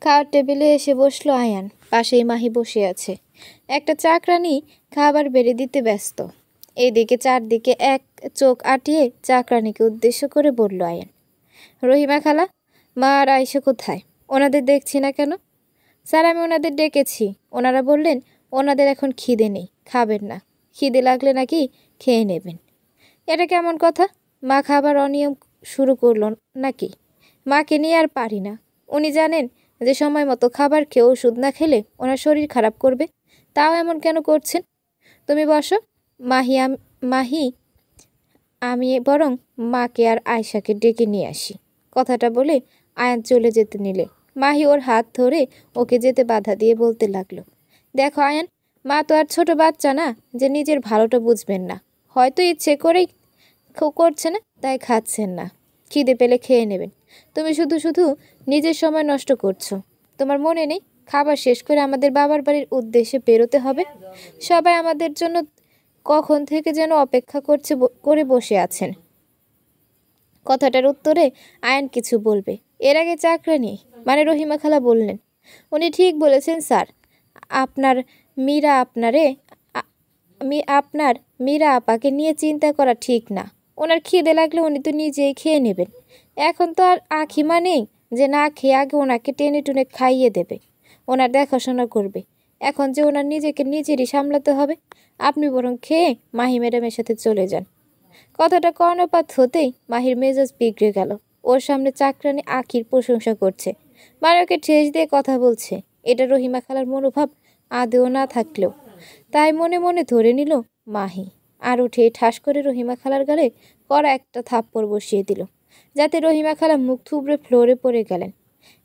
খাওয়ার টেবিলে এসে বসলো আয়ান। পাশেই মাহি বসে আছে। একটা চাকরানি খাবার বেড়ে দিতে ব্যস্ত। এদিকে চারদিকে এক চোখ আটিয়ে চাকরানিকে উদ্দেশ্য করে বলল আয়ান, রহিমা খালা, মা আর আয়েশা কোথায়? ওনাদের দেখছি না কেন? স্যার, আমি ওনাদের ডেকেছি। ওনারা বললেন ওনাদের এখন খিদে নেই, খাবেন না। খিদে লাগলে নাকি খেয়ে নেবেন। এটা কেমন কথা? মা খাবার অনিয়ম শুরু করল নাকি? মাকে নিয়ে আর পারি না। উনি জানেন যে সময় মতো খাবার খেয়ে ওষুধ না খেলে ওনার শরীর খারাপ করবে, তাও এমন কেন করছেন? তুমি বসো মাহি, আমি বরং মাকে আর আয়শাকে ডেকে নিয়ে আসি। কথাটা বলে আয়ান চলে যেতে নিলে মাহি ওর হাত ধরে ওকে যেতে বাধা দিয়ে বলতে লাগলো, দেখো আয়ান, মা তো আর ছোট বাচ্চা না যে নিজের ভালোটা বুঝবেন না। হয়তো ইচ্ছে করেই করছে না, তাই খাচ্ছেন না। খিদে পেলে খেয়ে নেবেন। তুমি শুধু শুধু নিজের সময় নষ্ট করছো। তোমার মনে নেই খাবার শেষ করে আমাদের বাবার বাড়ির উদ্দেশ্যে বেরোতে হবে? সবাই আমাদের জন্য কখন থেকে যেন অপেক্ষা করে বসে আছেন। কথাটার উত্তরে আয়ান কিছু বলবে এর আগে চাকরানি মানে রহিমা খালা বললেন, উনি ঠিক বলেছেন স্যার। আপনার মীরা আপনারে আপনার মীরা আপাকে নিয়ে চিন্তা করা ঠিক না। ওনার খিদে লাগলে উনি তো নিজেই খেয়ে নেবেন। এখন তো আর আখিমা নেই যে না খেয়ে আগে ওনাকে টেনে টুনে খাইয়ে দেবে, ওনার দেখাশোনা করবে। এখন যে ওনার নিজেকে নিজেরই সামলাতে হবে। আপনি বরং খেয়ে মাহি ম্যাডামের সাথে চলে যান। কথাটা কর্ণপাত হতেই মাহির মেজাজ বিগড়ে গেল। ওর সামনে চাকরানি আখির প্রশংসা করছে, মানে ওকে ঠেস দিয়ে কথা বলছে। এটা রহিমা খালার মনোভাব আদেও না থাকলেও তাই মনে মনে ধরে নিল মাহি। আর উঠে ঠাস করে রহিমা খালার গালে কড়া একটা থাপ্পড় বসিয়ে দিল, যাতে রহিমা খালা মুখ থুবড়ে ফ্লোরে পড়ে গেলেন।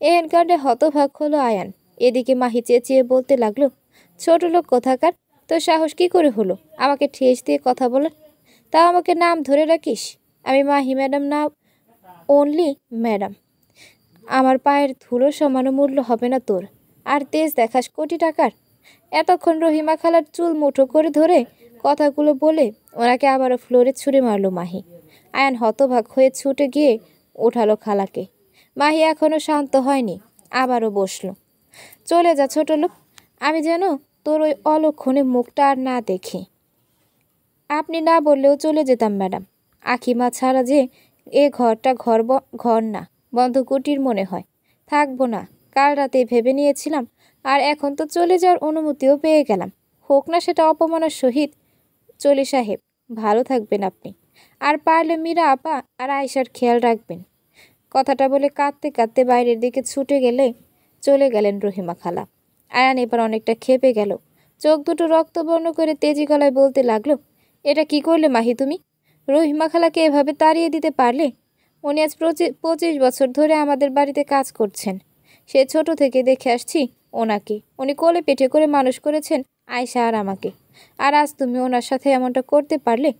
এহেন কাণ্ডে হতভাগ হলো আয়ান। এদিকে মাহি চেঁচিয়ে বলতে লাগলো, ছোট লোক কোথাকার, তোর সাহস কি করে হলো আমাকে ঠেস দিয়ে কথা বলার? তাও আমাকে নাম ধরে রাখিস। আমি মাহি ম্যাডাম না, অনলি ম্যাডাম। আমার পায়ের ধুলো সমানো মূল্য হবে না তোর। আর তেজ দেখাস কোটি টাকার। এতক্ষণ রহিমা খালার চুল মুঠো করে ধরে কথাগুলো বলে ওনাকে আবারও ফ্লোরে ছুঁড়ে মারল মাহি। আয়ান হতভাগ হয়ে ছুটে গিয়ে ওঠালো খালাকে। মাহি এখনও শান্ত হয়নি, আবারও বসল। চলে যা ছোট লোক, আমি যেন তোর ওই অলক্ষণে মুখটা আর না দেখি। আপনি না বললেও চলে যেতাম ম্যাডাম। আখিমা ছাড়া যে এ ঘরটা ঘর না, বন্ধ কুটির মনে হয়। থাকবো না, কাল রাতে ভেবে নিয়েছিলাম, আর এখন তো চলে যাওয়ার অনুমতিও পেয়ে গেলাম। হোক না সেটা অপমানের সহিত। চলি সাহেব, ভালো থাকবেন আপনি। আর পারলে মীরা আপা আর আয়েশার খেয়াল রাখবেন। কথাটা বলে কাঁদতে কাঁদতে বাইরের দিকে চলে গেলেন রহিমা খালা। আয়ান এবার অনেকটা ক্ষেপে গেল। চোখ দুটো রক্তবর্ণ করে তেজি গলায় বলতে লাগলো, এটা কি করলে মাহি তুমি? রহিমা খালাকে এভাবে তাড়িয়ে দিতে পারলে? উনি আজ 25 বছর ধরে আমাদের বাড়িতে কাজ করছেন। সে ছোট থেকে দেখে আসছি ওনাকে। উনি কোলে পেটে করে মানুষ করেছেন আয়শা আর আমাকে। আর আজ তুমি ওনার সাথে এমনটা করতে পারলে?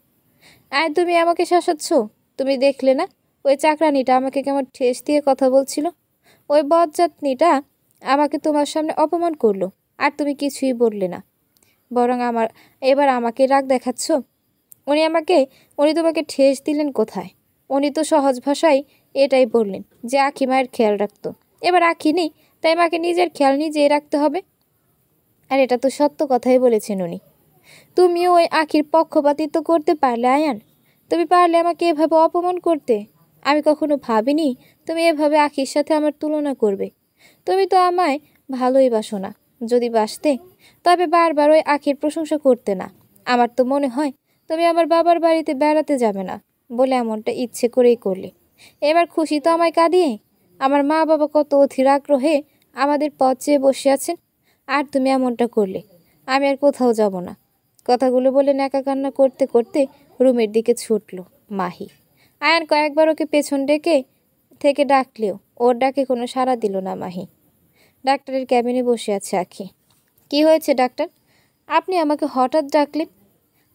আয়, তুমি আমাকে শাসাচ্ছ? তুমি দেখলে না ওই চাকরানিটা আমাকে কেমন ঠেস দিয়ে কথা বলছিল? ওই বজ্জাতনিটা আমাকে তোমার সামনে অপমান করলো, আর তুমি কিছুই বললে না। বরং এবার আমাকে রাগ দেখাচ্ছ। উনি তোমাকে ঠেস দিলেন কোথায়? উনি তো সহজ ভাষায় এটাই বললেন যে আখি মায়ের খেয়াল রাখতো। এবার আখি নেই, তাই মাকে নিজের খেয়াল নিজেই রাখতে হবে। আর এটা তো সত্য কথাই বলেছেন উনি। তুমিও ওই আখির পক্ষপাতিত্ব করতে পারলে আয়ান? তুমি পারলে আমাকে এভাবে অপমান করতে? আমি কখনো ভাবিনি তুমি এভাবে আখির সাথে আমার তুলনা করবে। তুমি তো আমায় ভালোই বাসো না। যদি বাসতে তবে বারবার ওই আখির প্রশংসা করতে না। আমার তো মনে হয় তুমি আমার বাবার বাড়িতে বেড়াতে যাবে না বলে এমনটা ইচ্ছে করেই করলে। এবার খুশি তো আমায় কাঁদিয়ে? আমার মা বাবা কত অধীর আগ্রহে আমাদের পথ চেয়ে বসে আছেন, আর তুমি এমনটা করলে। আমি আর কোথাও যাব না। কথাগুলো বলে ন্যাকা কান্না করতে করতে রুমের দিকে ছুটল মাহি। আয়ান কয়েকবার ওকে পেছন থেকে ডাকলেও ওর ডাকে কোনো সাড়া দিল না মাহি। ডাক্তারের ক্যাবিনে বসে আছে আখি। কি হয়েছে ডাক্তার? আপনি আমাকে হঠাৎ ডাকলেন?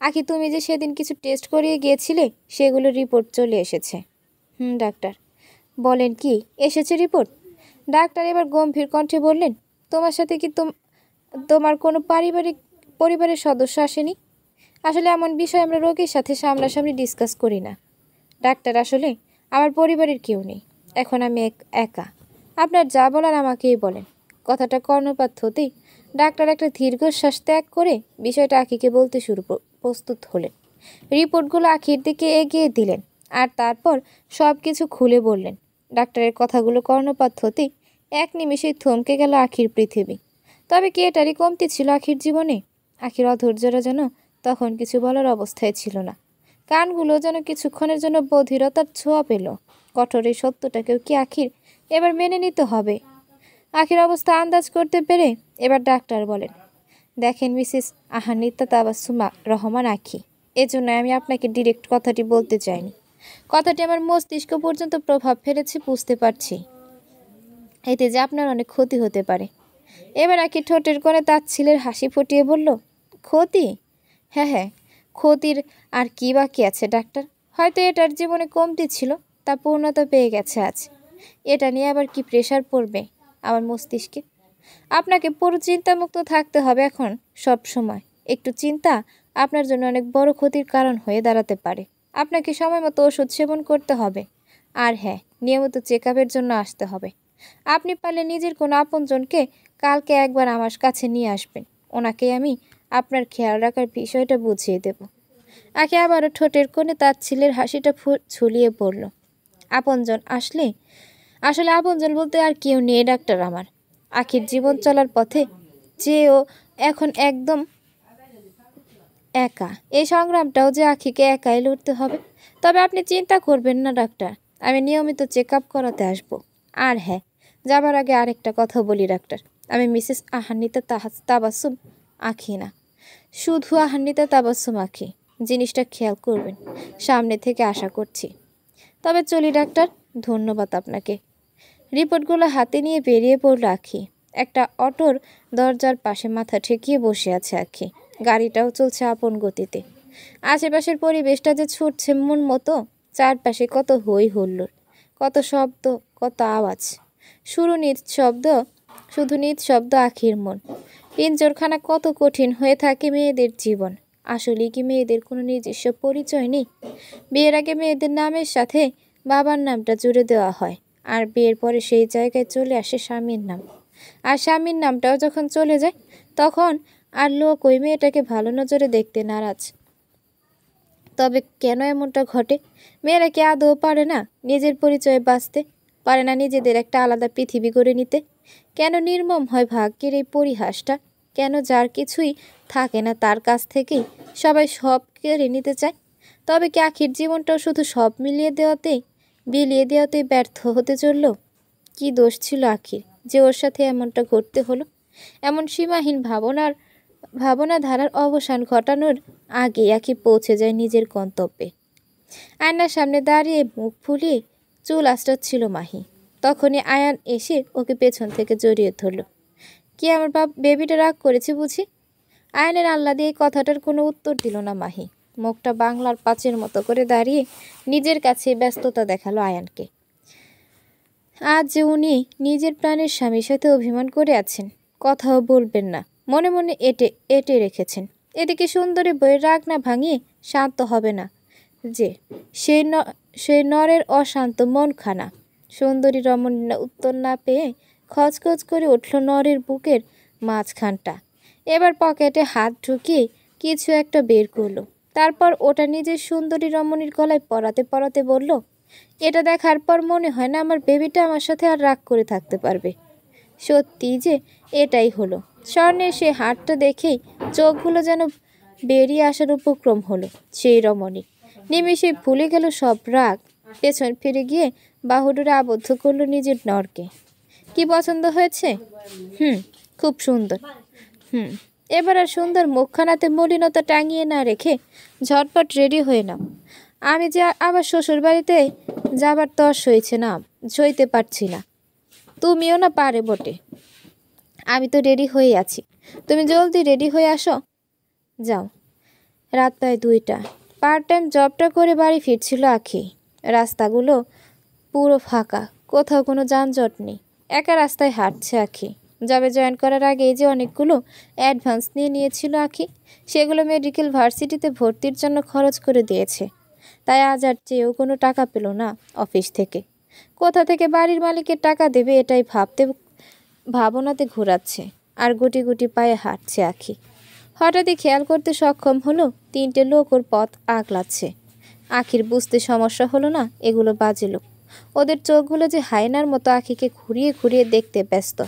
আখি, তুমি যে সেদিন কিছু টেস্ট করিয়ে গিয়েছিলে সেগুলোর রিপোর্ট চলে এসেছে। ডাক্তার। বলেন কি এসেছে রিপোর্ট? ডাক্তার এবার গম্ভীর কণ্ঠে বললেন, তোমার সাথে কি তোমার কোনো পরিবারের সদস্য আসেনি? আসলে এমন বিষয় আমরা রোগীর সাথে সামনাসামনি ডিসকাস করি না। ডাক্তার, আসলে আমার পরিবারের কেউ নেই। এখন আমি একা। আপনার যা বলার আমাকেই বলেন। কথাটা কর্ণপাত হতেই ডাক্তার একটা দীর্ঘশ্বাস ত্যাগ করে বিষয়টা আখিকে বলতে প্রস্তুত হলেন। রিপোর্টগুলো আখির দিকে এগিয়ে দিলেন আর তারপর সব কিছু খুলে বললেন। ডাক্তারের কথাগুলো কর্ণপাত হতেই এক নিমেষেই থমকে গেল আখির পৃথিবী। তবে কি এটারই কমতি ছিল আখির জীবনে? আখির অধৈর্যরা যেন তখন কিছু বলার অবস্থায় ছিল না। কানগুলো যেন কিছুক্ষণের জন্য বধিরতার ছোঁয়া পেল। কঠোর এই সত্যটাকেও কি আখির এবার মেনে নিতে হবে? আখির অবস্থা আন্দাজ করতে পেরে এবার ডাক্তার বলেন, দেখেন মিসেস আহানিতা তাবাসসুম রহমান আখি, এজন্য আমি আপনাকে ডিরেক্ট কথাটি বলতে চাইনি। কথাটি আমার মস্তিষ্ক পর্যন্ত প্রভাব ফেলেছে বুঝতে পারছি। এতে যে আপনার অনেক ক্ষতি হতে পারে। এবার আখি ঠোঁটের কোণে তাচ্ছিলের হাসি ফুটিয়ে বলল, ক্ষতি? হ্যাঁ, ক্ষতির আর কি বাকি আছে ডাক্তার? হয়তো এটার জীবনে কমতি ছিল, তা পূর্ণতা পেয়ে গেছে আজ। এটা নিয়ে আবার কি প্রেশার পড়বে আমার মস্তিষ্কে? আপনাকে পুরো চিন্তামুক্ত থাকতে হবে এখন সব সময়। একটু চিন্তা আপনার জন্য অনেক বড় ক্ষতির কারণ হয়ে দাঁড়াতে পারে। আপনাকে সময় মতো ওষুধ সেবন করতে হবে। আর হ্যাঁ, নিয়মিত চেক আপের জন্য আসতে হবে। আপনি পারলে নিজের কোনো আপনজনকে কালকে একবার আমার কাছে নিয়ে আসবেন। ওনাকে আমি আপনার খেয়াল রাখার বিষয়টা বুঝিয়ে দেব। আগে আবারও ঠোঁটের কোণে তার ছেলের হাসিটা ঝুলিয়ে পড়ল। আপনজন আসলে আপনজন বলতে আর কেউ নেই ডাক্তার আমার। আখির জীবন চলার পথে যেও এখন একদম একা। এই সংগ্রামটাও যে আখিকে একাই লড়তে হবে। তবে আপনি চিন্তা করবেন না ডাক্তার, আমি নিয়মিত চেক আপ করাতে আসবো। আর হ্যাঁ, যাবার আগে আরেকটা কথা বলি ডাক্তার, আমি মিসেস আহান্বিতা তাবাসসুম আখি না, শুধু আহান্বিতা তাবাসসুম আখি। জিনিসটা খেয়াল করবেন, সামনে থেকে আশা করছি। তবে চলি ডাক্তার, ধন্যবাদ আপনাকে। রিপোর্টগুলো হাতে নিয়ে বেরিয়ে পড়ল আখি। একটা অটোর দরজার পাশে মাথা ঠেকিয়ে বসে আছে আখি। গাড়িটাও চলছে আপন গতিতে। আশেপাশের পরিবেশটা যে ছুটছে মন মতো। চারপাশে কত হই হুল্লোড়, কত শব্দ, কত আওয়াজ। শুধু নিঃশব্দ আখির মন। পিঞ্জরখানা কত কঠিন হয়ে থাকে মেয়েদের জীবন। আসলে কি মেয়েদের কোনো নিজস্ব পরিচয় নেই? বিয়ের আগে মেয়েদের নামের সাথে বাবার নামটা জুড়ে দেওয়া হয়, আর বিয়ের পরে সেই জায়গায় চলে আসে স্বামীর নাম। আর স্বামীর নামটাও যখন চলে যায়, তখন আর লোক ওই মেয়েটাকে ভালো নজরে দেখতে নারাজ। তবে কেন এমনটা ঘটে? মেয়েরা কি আদৌ পারে না নিজের পরিচয়ে বাঁচতে? পারে না নিজেদের একটা আলাদা পৃথিবী গড়ে নিতে? কেন নির্মম হয় ভাগ্যের এই পরিহাসটা? কেন যার কিছুই থাকে না তার কাছ থেকেই সবাই সব কেড়ে নিতে চায়? তবে কি আখির জীবনটাও শুধু সব বিলিয়ে দেওয়াতেই ব্যর্থ হতে চলল? কি দোষ ছিল আখির যে ওর সাথে এমনটা ঘটতে হলো? এমন সীমাহীন ভাবনাধারার অবসান ঘটানোর আগে আখি পৌঁছে যায় নিজের গন্তব্যে। আয়নার সামনে দাঁড়িয়ে মুখ ফুলিয়ে চুল আঁচড়াচ্ছিল মাহি। তখনই আয়ান এসে ওকে পেছন থেকে জড়িয়ে ধরল। কি আমার বেবিটা রাগ করেছে বুঝি? আয়নের আহ্লাদে এই কথাটার কোনো উত্তর দিল না মাহি। মুখটা বাংলার পাঁচের মতো করে দাঁড়িয়ে নিজের কাছে ব্যস্ততা দেখালো আয়ানকে। আজ যে উনি নিজের প্রাণের স্বামীর সাথে অভিমান করে আছেন, কথাও বলবেন না, মনে মনে এটে রেখেছেন। এদিকে সুন্দরী বইয়ের রাগ না ভাঙিয়ে শান্ত হবে না যে, সেই নরের অশান্ত মনখানা। সুন্দরী রমণীরা উত্তর না পেয়ে খচখচ করে উঠল নরের বুকের মাঝখানটা। এবার পকেটে হাত ঢুকিয়ে কিছু একটা বের করলো। তারপর ওটা নিজের সুন্দরী রমণীর গলায় পরাতে বলল, এটা দেখার পর মনে হয় না আমার বেবিটা আমার সাথে আর রাগ করে থাকতে পারবে। সত্যি যে এটাই হলো। স্বর্ণের সে হাতটা দেখেই চোখগুলো যেন বেরিয়ে আসার উপক্রম হলো সেই রমণী। নিমেষে ভুলে গেল সব রাগ। পেছন ফিরে গিয়ে বাহুডোরে আবদ্ধ করলো নিজের নরকে। কি পছন্দ হয়েছে? খুব সুন্দর। এবার আর সুন্দর মুখখানাতে মলিনতা টাঙিয়ে না রেখে ঝটপট রেডি হয়ে নাও। আমি যে আবার শ্বশুর বাড়িতে যাবার তর সইতে পারছি না। তুমিও না পারে বটে। আমি তো রেডি হয়ে আছি, তুমি জলদি রেডি হয়ে আসো। যাও। রাত প্রায় 2টা। পার্ট টাইম জবটা করে বাড়ি ফিরছিল আখি। রাস্তাগুলো পুরো ফাঁকা, কোথাও কোনো যানজট নেই। একা রাস্তায় হাঁটছে আখি। জবে জয়েন করার আগেই যে অনেকগুলো অ্যাডভান্স নিয়েছিল আখি, সেগুলো মেডিকেল ভার্সিটিতে ভর্তির জন্য খরচ করে দিয়েছে। তাই আজ আর চেয়েও কোনো টাকা পেল না অফিস থেকে। কোথা থেকে বাড়ির মালিকের টাকা দেবে এটাই ভাবনাতে ঘোরাচ্ছে, আর গুটি গুটি পায়ে হাঁটছে আখি। হঠাৎই খেয়াল করতে সক্ষম হলো 3টে লোক ওর পথ আগলাচ্ছে। আখির বুঝতে সমস্যা হলো না এগুলো বাজে লোক। ওদের চোখগুলো যে হায়নার মতো আখিকে ঘুরিয়ে ঘুরিয়ে দেখতে ব্যস্ত।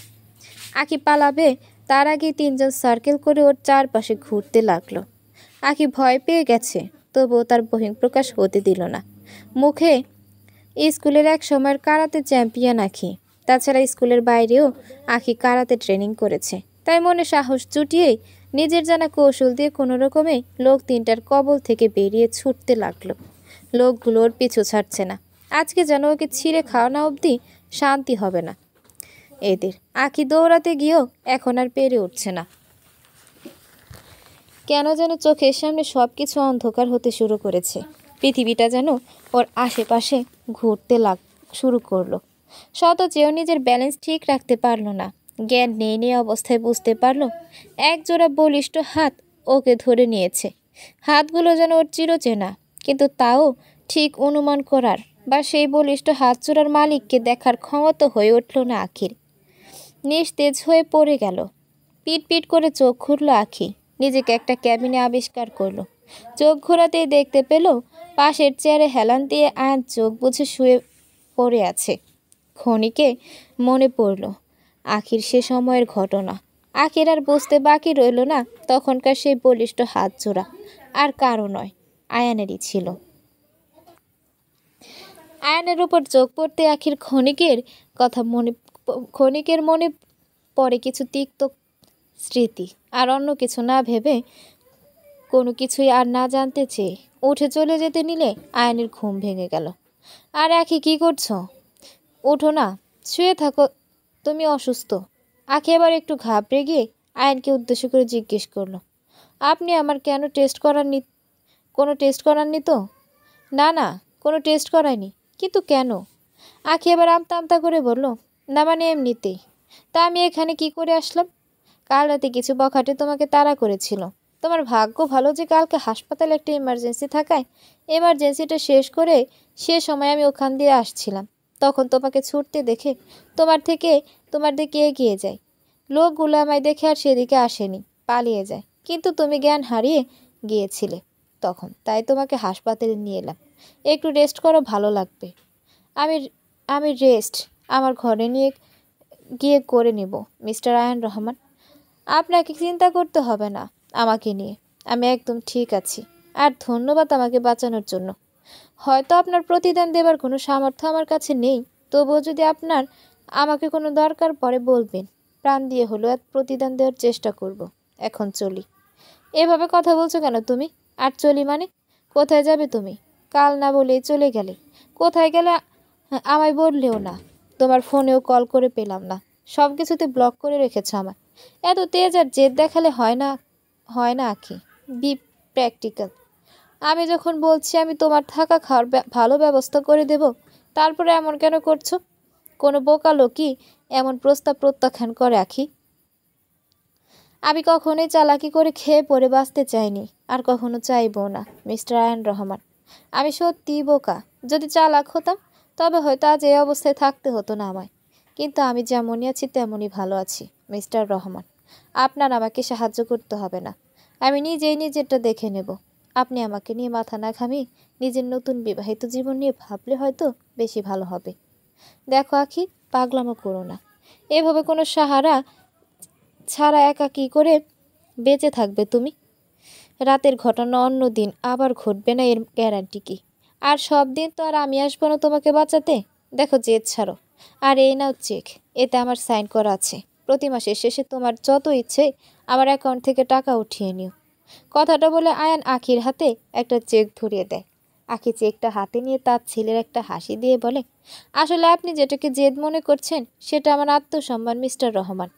আখি পালাবে তার আগেই 3জন সার্কেল করে ওর চারপাশে ঘুরতে লাগলো। আখি ভয় পেয়ে গেছে, তবুও তার বহিঃপ্রকাশ হতে দিল না। মুখে স্কুলের এক সময়ের কারাতে চ্যাম্পিয়ন আখি। তাছাড়া স্কুলের বাইরেও আখি কারাতে ট্রেনিং করেছে, তাই মনে সাহস জুটিয়ে নিজের জানা কৌশল দিয়ে কোনো রকমে লোক 3টার কবল থেকে বেরিয়ে ছুটতে লাগলো। লোকগুলো ওর পিছু ছাড়ছে না। আজকে যেন ওকে ছিঁড়ে খাওয়া না অবধি শান্তি হবে না এদের। আখি দৌড়াতে গিয়েও এখন আর পেরে উঠছে না। কেন যেন চোখের সামনে সব কিছু অন্ধকার হতে শুরু করেছে। পৃথিবীটা যেন ওর আশেপাশে ঘুরতে শুরু করলো। শত চেয়েও নিজের ব্যালেন্স ঠিক রাখতে পারলো না। জ্ঞান নেই অবস্থায় বুঝতে পারলো এক জোড়া বলিষ্ঠ হাত ওকে ধরে নিয়েছে। হাতগুলো যেন ওর চিরচেনা, কিন্তু তাও ঠিক অনুমান করার বা সেই বলিষ্ঠ হাত জোড়ার মালিককে দেখার ক্ষমতা হয়ে উঠল না আখির। নিস্তেজ হয়ে পড়ে গেল। পিট পিট করে চোখ খুলল আখি। নিজেকে একটা ক্যাবিনে আবিষ্কার করলো। চোখ ঘোরাতেই দেখতে পেল পাশের চেয়ারে হেলান দিয়ে আয়ান চোখ বুঝে শুয়ে পড়ে আছে। ক্ষণিকে মনে পড়ল আখির সে সময়ের ঘটনা। আখির আর বুঝতে বাকি রইল না তখনকার সেই বলিষ্ঠ হাত জোড়া আর কারো নয়, আয়ানেরই ছিল। আয়ানের উপর চোখ পড়তে আখির ক্ষণিকের মনে পড়ে কিছু তিক্ত স্মৃতি। আর অন্য কিছু না ভেবে, কোনো কিছুই আর না জানতে চেয়ে উঠে চলে যেতে নিলে আয়ানের ঘুম ভেঙে গেল। আর আখি, কি করছো? উঠো না, শুয়ে থাকো, তুমি অসুস্থ। আখি এবার একটু ঘাবড়ে গিয়ে আয়ানকে উদ্দেশ্য করে জিজ্ঞেস করলো, আপনি আমার কেন কোনো টেস্ট করাননি তো? না না, কোনো টেস্ট করায়নি। কিন্তু কেন? আখি এবার আমতা আমতা করে বলল, না মানে এমনিতেই। তা আমি এখানে কি করে আসলাম? কাল রাতে কিছু বখাটে তোমাকে তাড়া করেছিল। তোমার ভাগ্য ভালো যে কালকে হাসপাতালে একটা ইমার্জেন্সি থাকায় এমার্জেন্সিটা শেষ করে সে সময় আমি ওখান দিয়ে আসছিলাম। তখন তোমাকে ছুটতে দেখে তোমার দিকে এগিয়ে যায়। লোকগুলো আমায় দেখে আর সেদিকে আসেনি, পালিয়ে যায়। কিন্তু তুমি জ্ঞান হারিয়ে গিয়েছিলে তখন, তাই তোমাকে হাসপাতালে নিয়ে এলাম। একটু রেস্ট করো, ভালো লাগবে। আমি আমি রেস্ট আমার ঘরে নিয়ে গিয়ে করে নেব মিস্টার আয়ান রহমান। আপনাকে চিন্তা করতে হবে না আমাকে নিয়ে, আমি একদম ঠিক আছি। আর ধন্যবাদ আমাকে বাঁচানোর জন্য। হয়তো আপনার প্রতিদান দেবার কোনো সামর্থ্য আমার কাছে নেই, তবুও যদি আমাকে কোনো দরকার পড়ে বলবেন। প্রাণ দিয়ে হলেও প্রতিদান দেওয়ার চেষ্টা করব। এখন চলি। এভাবে কথা বলছো কেন তুমি? আর চলি মানে? কোথায় যাবে তুমি? কাল না বলেই চলে গেলে। কোথায় গেলে আমায় বললেও না। তোমার ফোনেও কল করে পেলাম না, সব কিছুতে ব্লক করে রেখেছো আমায়। এত তেজ আর জেদ দেখালে হয় না আখি। B practical. আমি যখন বলছি আমি তোমার থাকা খাওয়ার ভালো ব্যবস্থা করে দেব, তারপরে এমন কেন করছো? কোনো বোকা লোকই এমন প্রস্তাব প্রত্যাখ্যান করে আখি? আমি কখনোই চালাকি করে খেয়ে পড়ে বাঁচতে চাইনি, আর কখনো চাইবো না মিস্টার আয়ান রহমান। আমি সত্যিই বোকা। যদি চালাক হতাম তবে হয়তো আজ এই অবস্থায় থাকতে হতো না আমায়। কিন্তু আমি যেমনই আছি তেমনই ভালো আছি মিস্টার রহমান। আপনার আমাকে সাহায্য করতে হবে না, আমি নিজেই নিজেরটা দেখে নেব। আপনি আমাকে নিয়ে মাথা না ঘামিয়ে নিজের নতুন বিবাহিত জীবন নিয়ে ভাবলে হয়তো বেশি ভালো হবে। দেখো আখি, পাগলামো করো না। এভাবে কোনো সাহারা ছাড়া একা কী করে বেঁচে থাকবে তুমি? রাতের ঘটনা অন্য দিন আবার ঘটবে না, এর গ্যারান্টি কি? আর সব দিন তো আর আমি আসবো না তোমাকে বাঁচাতে। দেখো, জেদ ছাড়ো। আর এই নাও চেক, এতে আমার সাইন করা আছে। প্রতি মাসের শেষে তোমার যত ইচ্ছে আমার অ্যাকাউন্ট থেকে টাকা উঠিয়ে নিও। কথাটা বলে আয়ান আখির হাতে একটা চেক ধরিয়ে দেয়। আখি চেকটা হাতে নিয়ে তার ছেলের একটা হাসি দিয়ে বলে, আসলে আপনি যেটাকে জেদ মনে করছেন সেটা আমার আত্মসম্মান মিস্টার রহমান।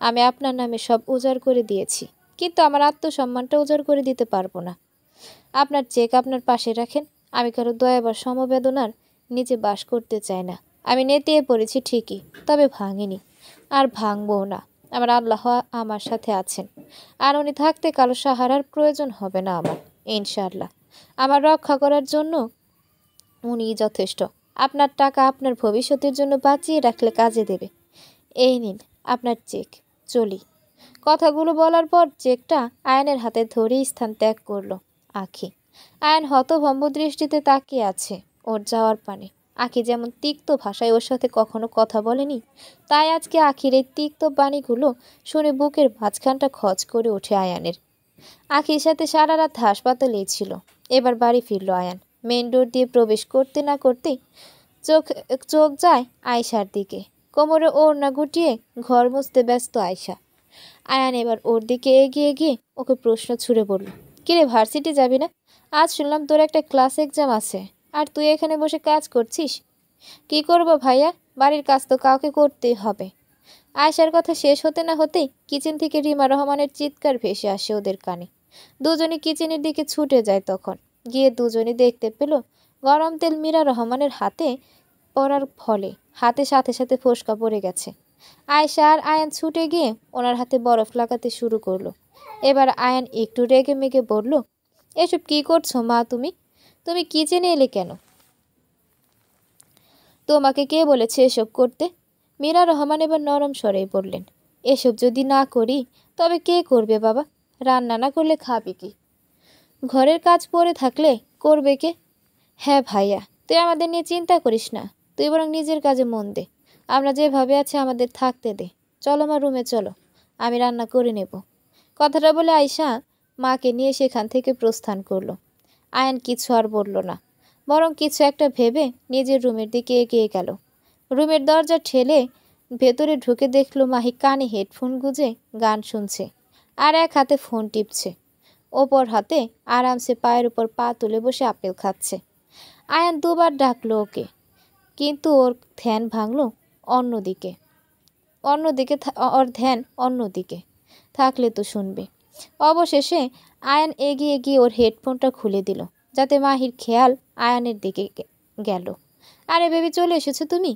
আমি আপনার নামে সব উজাড় করে দিয়েছি, কিন্তু আমার আত্মসম্মানটা উজাড় করে দিতে পারবো না। আপনার চেক আপনার পাশে রাখেন। আমি কারো দয়া বা সমবেদনার নিচে বাস করতে চাই না। আমি নেতিয়ে পড়েছি ঠিকই, তবে ভাঙিনি, আর ভাঙবও না। আমার আল্লাহ আমার সাথে আছেন, আর উনি থাকতে কারো সাহারার প্রয়োজন হবে না আমার, ইনশাআল্লাহ। আমার রক্ষা করার জন্য উনিই যথেষ্ট। আপনার টাকা আপনার ভবিষ্যতের জন্য বাঁচিয়ে রাখলে কাজে দেবে। এই নিন আপনার চেক, চলি। কথাগুলো বলার পর চেকটা আয়ানের হাতে ধরেই স্থান ত্যাগ করলো আখি। আয়ান হতভম্ব দৃষ্টিতে তাকিয়ে আছে ওর যাওয়ার পানে। আখি যেমন তিক্ত ভাষায় ওর সাথে কখনো কথা বলেনি, তাই আজকে আখির এই তিক্ত বাণীগুলো শুনে বুকের মাঝখানটা খচ করে ওঠে আয়ানের। আখির সাথে সারা রাত হাসপাতালেই ছিল। এবার বাড়ি ফিরল আয়ান। মেইন ডোর দিয়ে প্রবেশ করতে না করতেই চোখ চোখ যায় আয়শার দিকে। কোমরে ওড়না গুটিয়ে ঘর মুছতে ব্যস্ত আয়শা। আয়ান এবার ওর দিকে এগিয়ে গিয়ে ওকে প্রশ্ন ছুড়ে বলল, কিরে ভার্সিটি যাবি না? আজ শুনলাম তোর একটা ক্লাস এক্সাম আছে, আর তুই এখানে বসে কাজ করছিস। কি করবো ভাইয়া, বাড়ির কাজ তো কাউকে করতেই হবে। আয়শার কথা শেষ হতে না হতেই কিচেন থেকে রিমা রহমানের চিৎকার ভেসে আসে ওদের কানে। দুজনে কিচেনের দিকে ছুটে যায়। তখন গিয়ে দুজনে দেখতে পেল গরম তেল মীরা রহমানের হাতে পড়ার ফলে হাতে সাথে সাথে ফোসকা পড়ে গেছে। আয়শা আর আয়ান ছুটে গিয়ে ওনার হাতে বরফ লাগাতে শুরু করলো। এবার আয়ান একটু রেগে মেগে বলল, এসব কি করছো মা? তুমি তুমি কিচেনে এলে কেন? তোমাকে কে বলেছে এসব করতে? মীরা রহমান এবার নরম স্বরেই বললেন, এসব যদি না করি তবে কে করবে বাবা? রান্না না করলে খাবে কি? ঘরের কাজ পড়ে থাকলে করবে কে? হ্যাঁ ভাইয়া, তুই আমাদের নিয়ে চিন্তা করিস না, তুই বরং নিজের কাজে মন দে। আমরা যেভাবে আছি আমাদের থাকতে দে। চলো মা, রুমে চলো, আমি রান্না করে নেব। কথাটা বলে আয়শা মাকে নিয়ে সেখান থেকে প্রস্থান করলো। আয়ান কিছু আর বলল না, বরং কিছু একটা ভেবে নিজের রুমের দিকে এগিয়ে গেল। রুমের দরজা ঠেলে ভেতরে ঢুকে দেখলো মাহি কানে হেডফোন গুঁজে গান শুনছে আর এক হাতে ফোন টিপছে। ওপর হাতে আরামসে পায়ের উপর পা তুলে বসে আপেল খাচ্ছে। আয়ান দুবার ডাকলো ওকে, কিন্তু ওর ধ্যান ভাঙলো অন্যদিকে। ওর ধ্যান অন্যদিকে থাকলে তো শুনবে। অবশেষে আয়ান এগিয়ে গিয়ে ওর হেডফোনটা খুলে দিল, যাতে মাহির খেয়াল আয়ানের দিকে গেল। আরে বেবি, চলে এসেছো তুমি?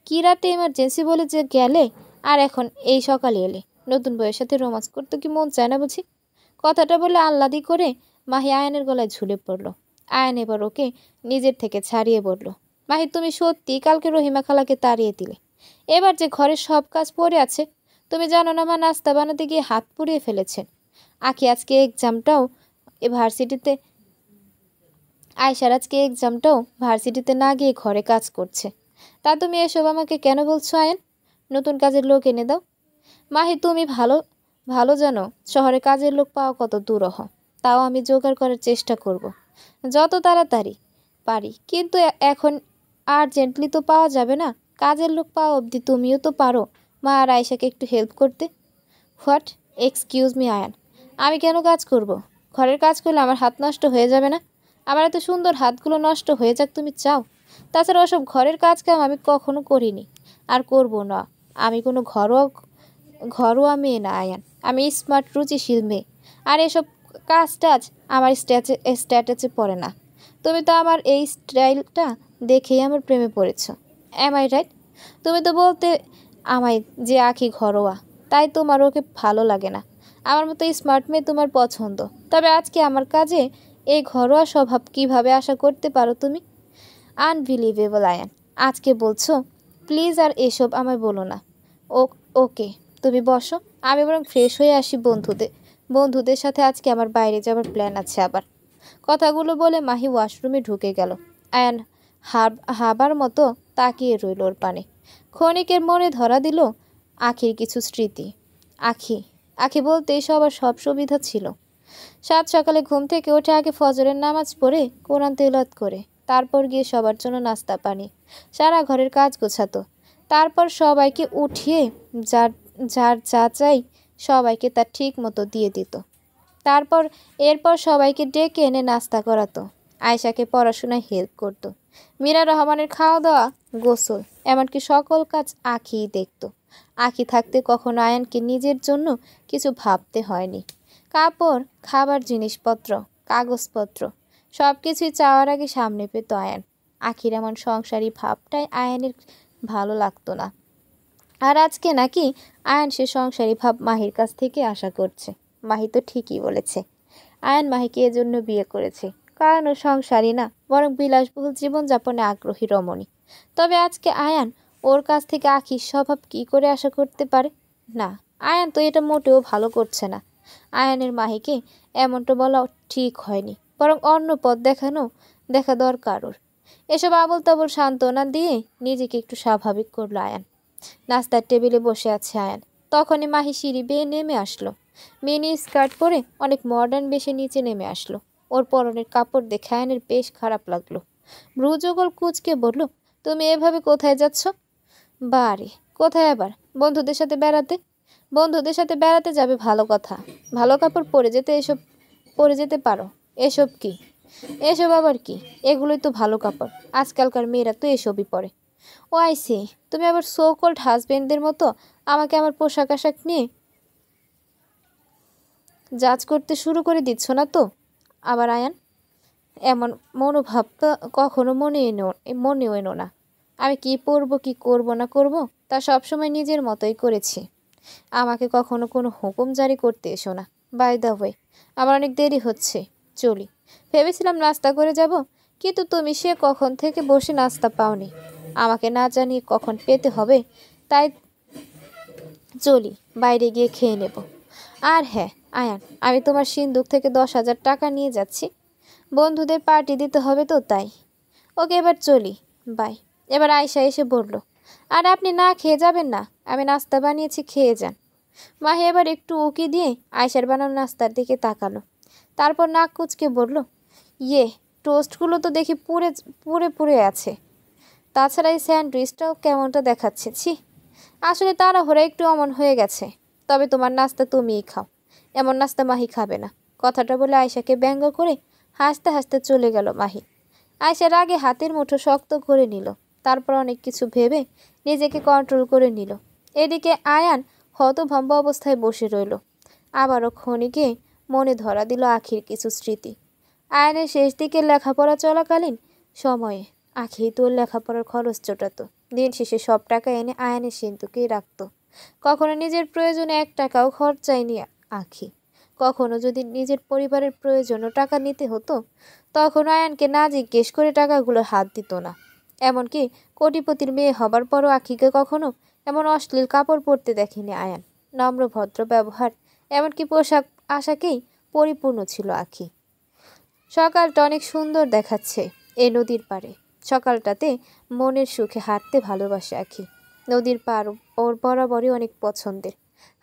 কি রাতে এমার্জেন্সি বলে যে গেলে, আর এখন এই সকালে এলে? নতুন বউয়ের সাথে রোমান্স করতে কি মন চায় না বুঝি? কথাটা বলে আহ্লাদি করে মাহি আয়ানের গলায় ঝুলে পড়ল। আয়ান এবার ওকে নিজের থেকে ছাড়িয়ে বলল, মাহি তুমি সত্যি কালকে রহিমা খালাকে তাড়িয়ে দিলে? এবার যে ঘরের সব কাজ পড়ে আছে, তুমি জানো না মা নাস্তা বানাতে গিয়ে হাত পুড়িয়ে ফেলেছেন। আখি আজকে এক্সামটাও ভার্সিটিতে ভার্সিটিতে না গিয়ে ঘরে কাজ করছে। তা তুমি এসব আমাকে কেন বলছো আয়ান? নতুন কাজের লোক এনে দাও। মাহি তুমি ভালো ভালো জানো শহরে কাজের লোক পাওয়া কত দুরূহ। তাও আমি জোগাড় করার চেষ্টা করব, যত তাড়াতাড়ি পারি। কিন্তু এখন আর্জেন্টলি তো পাওয়া যাবে না। কাজের লোক পাওয়া অবধি তুমিও তো পারো মা আর আয়শাকে একটু হেল্প করতে। হোয়াট? এক্সকিউজ মি আয়ান, আমি কেন কাজ করব? ঘরের কাজ করলে আমার হাত নষ্ট হয়ে যাবে না? আমার এত সুন্দর হাতগুলো নষ্ট হয়ে যাক তুমি চাও? তাছাড়া ওসব ঘরের কাজ কাম আমি কখনো করিনি, আর করব না। আমি কোনো ঘরোয়া মেয়ে না আয়ান, আমি স্মার্ট রুচিশীল মেয়ে। আর এসব কাজ টাজ আমার স্ট্যাটাসে পড়ে না। তুমি তো আমার এই স্টাইলটা দেখেই আমার প্রেমে পড়েছ। Am I right? তুমি তো বলতে আমায় যে আখি ঘরোয়া, তাই তোমার ওকে ভালো লাগে না। আমার মতো স্মার্ট মেয়ে তোমার পছন্দ। তবে আজকে আমার কাজে এই ঘরোয়া স্বভাব কিভাবে আশা করতে পারো তুমি? আনবিলিভেবল আয়ান, আজকে বলছো? প্লিজ আর এসব আমায় বলো না। ওকে, তুমি বসো, আমি বরং ফ্রেশ হয়ে আসি। বন্ধুদের সাথে আজকে আমার বাইরে যাবার প্ল্যান আছে আবার। কথাগুলো বলে মাহি ওয়াশরুমে ঢুকে গেল। আয়ান হাবার মতো তাকিয়ে রইল ওর পানে। ক্ষণিকের মনে ধরা দিল আখির কিছু স্মৃতি। আখি বলতে সবার সব সুবিধা ছিল। সাত সকালে ঘুম থেকে উঠে আগে ফজরের নামাজ পড়ে কোরআন তেলাওয়াত করে তারপর গিয়ে সবার জন্য নাস্তা পানি, সারা ঘরের কাজ গোছাতো। তারপর সবাইকে উঠিয়ে যার যার যা চাই সবাইকে তার ঠিক মতো দিয়ে দিত। এরপর সবাইকে ডেকে এনে নাস্তা করাতো। আয়শাকে পড়াশোনায় হেল্প করত। মীরা রহমানের খাওয়া দাওয়া, গোসল, এমনকি সকল কাজ আখিই দেখত। আখি থাকতে কখনো আয়ানকে নিজের জন্য কিছু ভাবতে হয়নি। কাপড়, খাবার জিনিসপত্র, কাগজপত্র সব কিছুই চাওয়ার আগে সামনে পেত আয়ান। আখির এমন সংসারী ভাবটাই আয়ানের ভালো লাগতো না। আর আজকে নাকি আয়ান সে সংসারী ভাব মাহির কাছ থেকে আশা করছে। মাহি তো ঠিকই বলেছে, আয়ান মাহিকে এজন্য বিয়ে করেছে, কারণ ও সংসারী না, বরং বিলাসবহুল জীবনযাপনে আগ্রহী রমণী। তবে আজকে আয়ান ওর কাছ থেকে আখির স্বভাব কী করে আশা করতে পারে? না, আয়ান তো এটা মোটেও ভালো করছে না। আয়ানের মাহিকে এমনটা বলা ঠিক হয়নি, বরং অন্য পথ দেখা দরকার ওর। এসব আবল তাবল সান্ত্বনা দিয়ে নিজেকে একটু স্বাভাবিক করলো আয়ান। নাস্তার টেবিলে বসে আছে আয়ান, তখনই মাহি সিঁড়ি বেয়ে নেমে আসলো। মিনি স্কার্ট পরে অনেক মডার্ন বেশে নিচে নেমে আসলো। ওর পরনের কাপড় দেখে আয়ানের বেশ খারাপ লাগলো। ভ্রুযুগল কুঁচকে বলল, তুমি এভাবে কোথায় যাচ্ছ? বারে, কোথায় আবার? বন্ধুদের সাথে বেড়াতে। বন্ধুদের সাথে বেড়াতে যাবে ভালো কথা, ভালো কাপড় পরে যেতে পারো। এসব কি? এসব আবার কি? এগুলোই তো ভালো কাপড়, আজকালকার মেয়েরা তো এসবই পরে। ও আইসি, তুমি আবার সো কল্ড হাজবেন্ডদের মতো আমাকে আমার পোশাক আশাক নিয়ে জাজ করতে শুরু করে দিচ্ছ না তো? আবার আয়ান, এমন মনোভাব তো কখনো মনেও এনো না। আমি কি পরবো কি করব না করব তা সবসময় নিজের মতোই করেছি। আমাকে কখনো কোনো হুকুম জারি করতে এসো না। বাই দ্য ওয়ে, আমার অনেক দেরি হচ্ছে, চলি। ভেবেছিলাম নাস্তা করে যাব, কিন্তু তুমি সে কখন থেকে বসে নাস্তা পাওনি। আমাকে না জানিয়ে কখন পেতে হবে, তাই চলি, বাইরে গিয়ে খেয়ে নেব। আর হ্যাঁ আয়ান, আমি তোমার সিন্দুক থেকে 10,000 টাকা নিয়ে যাচ্ছি। বন্ধুদের পার্টি দিতে হবে তো, তাই। ওকে, এবার চলি, বাই। এবার আয়শা এসে বলল, আর আপনি না খেয়ে যাবেন না? আমি নাস্তা বানিয়েছি, খেয়ে যান। মাহি এবার একটু উকি দিয়ে আয়শার বানানো নাস্তার দিকে তাকালো, তারপর নাক কুচকে বলল, ইয়ে, টোস্টগুলো তো দেখি পুড়ে পুড়ে পুড়ে আছে। তাছাড়া এই স্যান্ডউইচটাও কেমনটা দেখাচ্ছে, ছি। আসলে তাড়াহুড়া একটু অমন হয়ে গেছে। তবে তোমার নাস্তা তুমিই খাও, এমন নাস্তা মাহি খাবে না। কথাটা বলে আয়শাকে ব্যঙ্গ করে হাসতে হাসতে চলে গেল মাহি। আয়শার আগে হাতের মুঠো শক্ত করে নিল, তারপর অনেক কিছু ভেবে নিজেকে কন্ট্রোল করে নিল। এদিকে আয়ান হতভম্ব অবস্থায় বসে রইল। আবারও ক্ষণিকে মনে ধরা দিল আখির কিছু স্মৃতি। আয়ানের শেষ দিকে লেখাপড়া চলাকালীন সময়ে আখি তোর লেখাপড়ার খরচ জোটাতো। দিন শেষে সব টাকা এনে আয়ানের সিন্ধুকেই রাখত। কখনো নিজের প্রয়োজনে 1 টাকাও খরচায়নি আখি। কখনো যদি নিজের পরিবারের প্রয়োজনও টাকা নিতে হতো, তখন আয়ানকে না জিজ্ঞেস করে টাকাগুলো হাত দিত না। এমনকি কোটিপতির মেয়ে হবার পরও আখিকে কখনো এমন অশ্লীল কাপড় পরতে দেখেনি আয়ান। নম্র ভদ্র ব্যবহার, এমনকি পোশাক আশাকেই পরিপূর্ণ ছিল আখি। সকালটা অনেক সুন্দর দেখাচ্ছে এই নদীর পাড়ে। সকালটাতে মনের সুখে হাঁটতে ভালোবাসে আখি। নদীর পাড় ওর বরাবরই অনেক পছন্দের।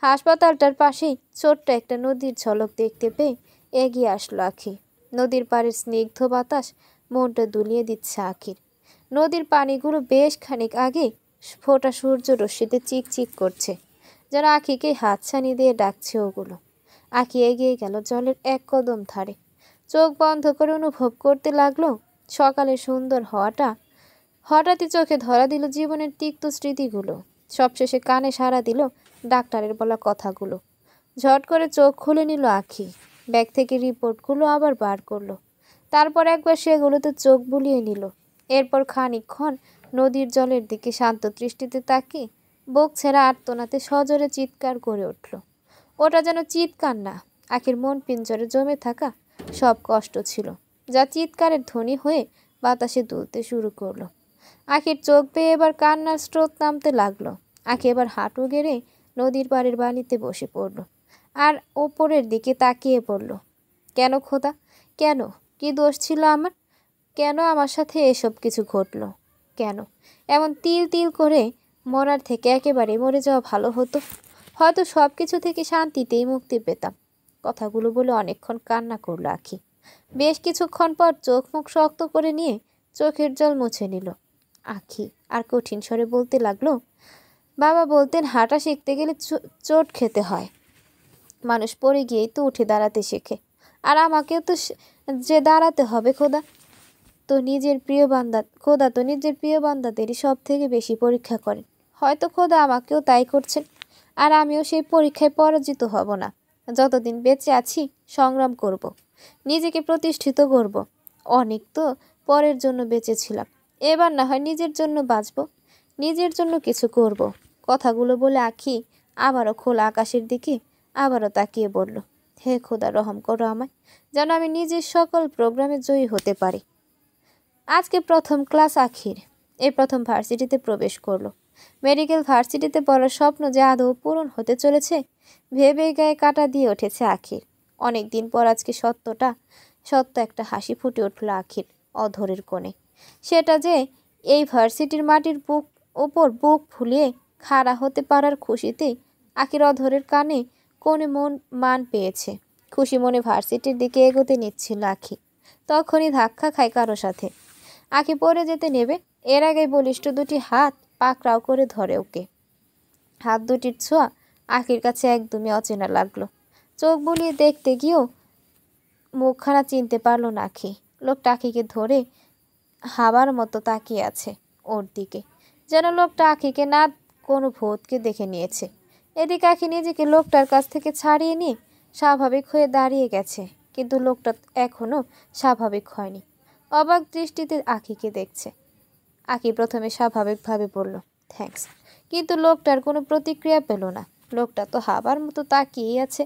হাসপাতালটার পাশেই ছোট্ট একটা নদীর ঝলক দেখতে পেয়ে এগিয়ে আসলো আখি। নদীর পাড়ের স্নিগ্ধ বাতাস মনটা দুলিয়ে দিচ্ছে আখির। নদীর পানিগুলো বেশ খানিক আগে ফোটা সূর্য রশ্মিতে চিকচিক করছে, যেন আখিকে হাতছানি দিয়ে ডাকছে ওগুলো। আখি এগিয়ে গেল জলের এক কদম ধারে। চোখ বন্ধ করে অনুভব করতে লাগলো সকালের সুন্দর হওয়াটা। হঠাৎই চোখে ধরা দিল জীবনের তিক্ত স্মৃতিগুলো। সবশেষে কানে সাড়া দিল ডাক্তারের বলা কথাগুলো। ঝট করে চোখ খুলে নিল আখি। ব্যাগ থেকে রিপোর্টগুলো আবার বার করলো। তারপর একবার সেগুলোতে চোখ বুলিয়ে নিল। এরপর খানিকক্ষণ নদীর জলের দিকে শান্ত দৃষ্টিতে তাকিয়ে বুক ছেঁড়া আর্তনাতে সজোরে চিৎকার করে উঠল। ওটা যেন চিৎকার না, আখির মন পিঞ্জরে জমে থাকা সব কষ্ট ছিল, যা চিৎকারের ধ্বনি হয়ে বাতাসে দুলতে শুরু করলো। আখির চোখ বেয়ে এবার কান্নার স্রোত নামতে লাগলো। আখি এবার হাঁটু গেড়ে নদীর পাড়ের বালিতে বসে পড়ল আর ওপরের দিকে তাকিয়ে পড়ল। কেন খোদা, কেন? কি দোষ ছিল আমার? কেন আমার সাথে এসব কিছু ঘটলো? কেন এমন তিল তিল করে মরার থেকে একেবারে মরে যাওয়া ভালো হতো? হয়তো সব কিছু থেকে শান্তিতেই মুক্তি পেতাম। কথাগুলো বলে অনেকক্ষণ কান্না করলো আখি। বেশ কিছুক্ষণ পর চোখ মুখ শক্ত করে নিয়ে চোখের জল মুছে নিল আখি, আর কঠিন স্বরে বলতে লাগলো, বাবা বলতেন হাঁটা শিখতে গেলে চোট খেতে হয়। মানুষ পড়ে গিয়েই তো উঠে দাঁড়াতে শেখে। আর আমাকেও তো যে দাঁড়াতে হবে। খোদা তো নিজের প্রিয় বান্দাদেরই সব থেকে বেশি পরীক্ষা করেন। হয়তো খোদা আমাকেও তাই করছেন, আর আমিও সেই পরীক্ষায় পরাজিত হব না। যতদিন বেঁচে আছি সংগ্রাম করব, নিজেকে প্রতিষ্ঠিত করব। অনেক তো পরের জন্য বেঁচেছিলাম, এবার না হয় নিজের জন্য বাঁচব, নিজের জন্য কিছু করব। কথাগুলো বলে আখি আবারও খোলা আকাশের দিকে আবারও তাকিয়ে বলল, হে খোদা, রহম করো আমায়, যেন আমি নিজের সকল প্রোগ্রামে জয়ী হতে পারি। আজকে প্রথম ক্লাস আখির। এই প্রথম ভার্সিটিতে প্রবেশ করলো। মেডিকেল ভার্সিটিতে পড়ার স্বপ্ন যে আদৌ পূরণ হতে চলেছে ভেবেই গায়ে কাঁটা দিয়ে উঠেছে আখির। অনেক দিন পর আজকে সত্য একটা হাসি ফুটে উঠল আখির অধরের কোণে। সেটা যে এই ভার্সিটির মাটির উপর বুক ফুলিয়ে খাড়া হতে পারার খুশিতে আখির অধরের কোণে মান পেয়েছে। খুশি মনে ভার্সিটির দিকে এগোতে নিচ্ছিল আখি, তখনই ধাক্কা খায় কারো সাথে। আখি পড়ে যেতে নেবে, এর আগে বলিষ্ঠ দুটি হাত পাকড়াও করে ধরে ওকে। হাত দুটির ছোঁয়া আখির কাছে একদমই অচেনা লাগলো। চোখ বুলিয়ে দেখতে গিয়েও মুখখানা চিনতে পারল না আখি। লোকটা আখিকে ধরে হাবার মতো তাকিয়ে আছে ওর দিকে, যেন লোকটা আখিকে না কোনো ভূতকে দেখে নিয়েছে। এদিকে আখি নিজেকে লোকটার কাছ থেকে ছাড়িয়ে নিয়ে স্বাভাবিক হয়ে দাঁড়িয়ে গেছে, কিন্তু লোকটা এখনও স্বাভাবিক হয়নি। অবাক দৃষ্টিতে আখিকে দেখছে। আখি প্রথমে স্বাভাবিকভাবে বলল থ্যাঙ্কস, কিন্তু লোকটার কোনো প্রতিক্রিয়া পেল না। লোকটা তো হাবার মতো তাকিয়েই আছে,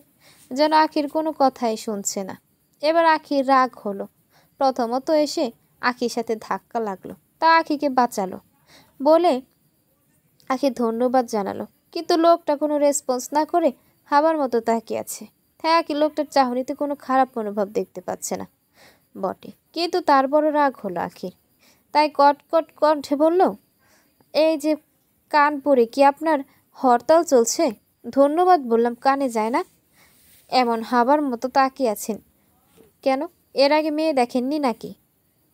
যেন আখির কোনো কথাই শুনছে না। এবার আখির রাগ হলো। প্রথমত এসে আখির সাথে ধাক্কা লাগলো, তা আখিকে বাঁচালো বলে আখি ধন্যবাদ জানালো, কিন্তু লোকটা কোনো রেসপন্স না করে হাবার মতো তাকিয়ে আছে। হ্যাঁ, আখি লোকটার চাহনিতে কোনো খারাপ মনোভাব দেখতে পাচ্ছে না বটে, কিন্তু তার বড় রাগ হলো আখির। তাই কটকট কণ্ঠে বলল, এই যে কানপুরে কি আপনার হরতাল চলছে? ধন্যবাদ বললাম, কানে যায় না? এমন হাবার মতো তাকিয়ে আছেন কেন? এর আগে মেয়ে দেখেননি নাকি?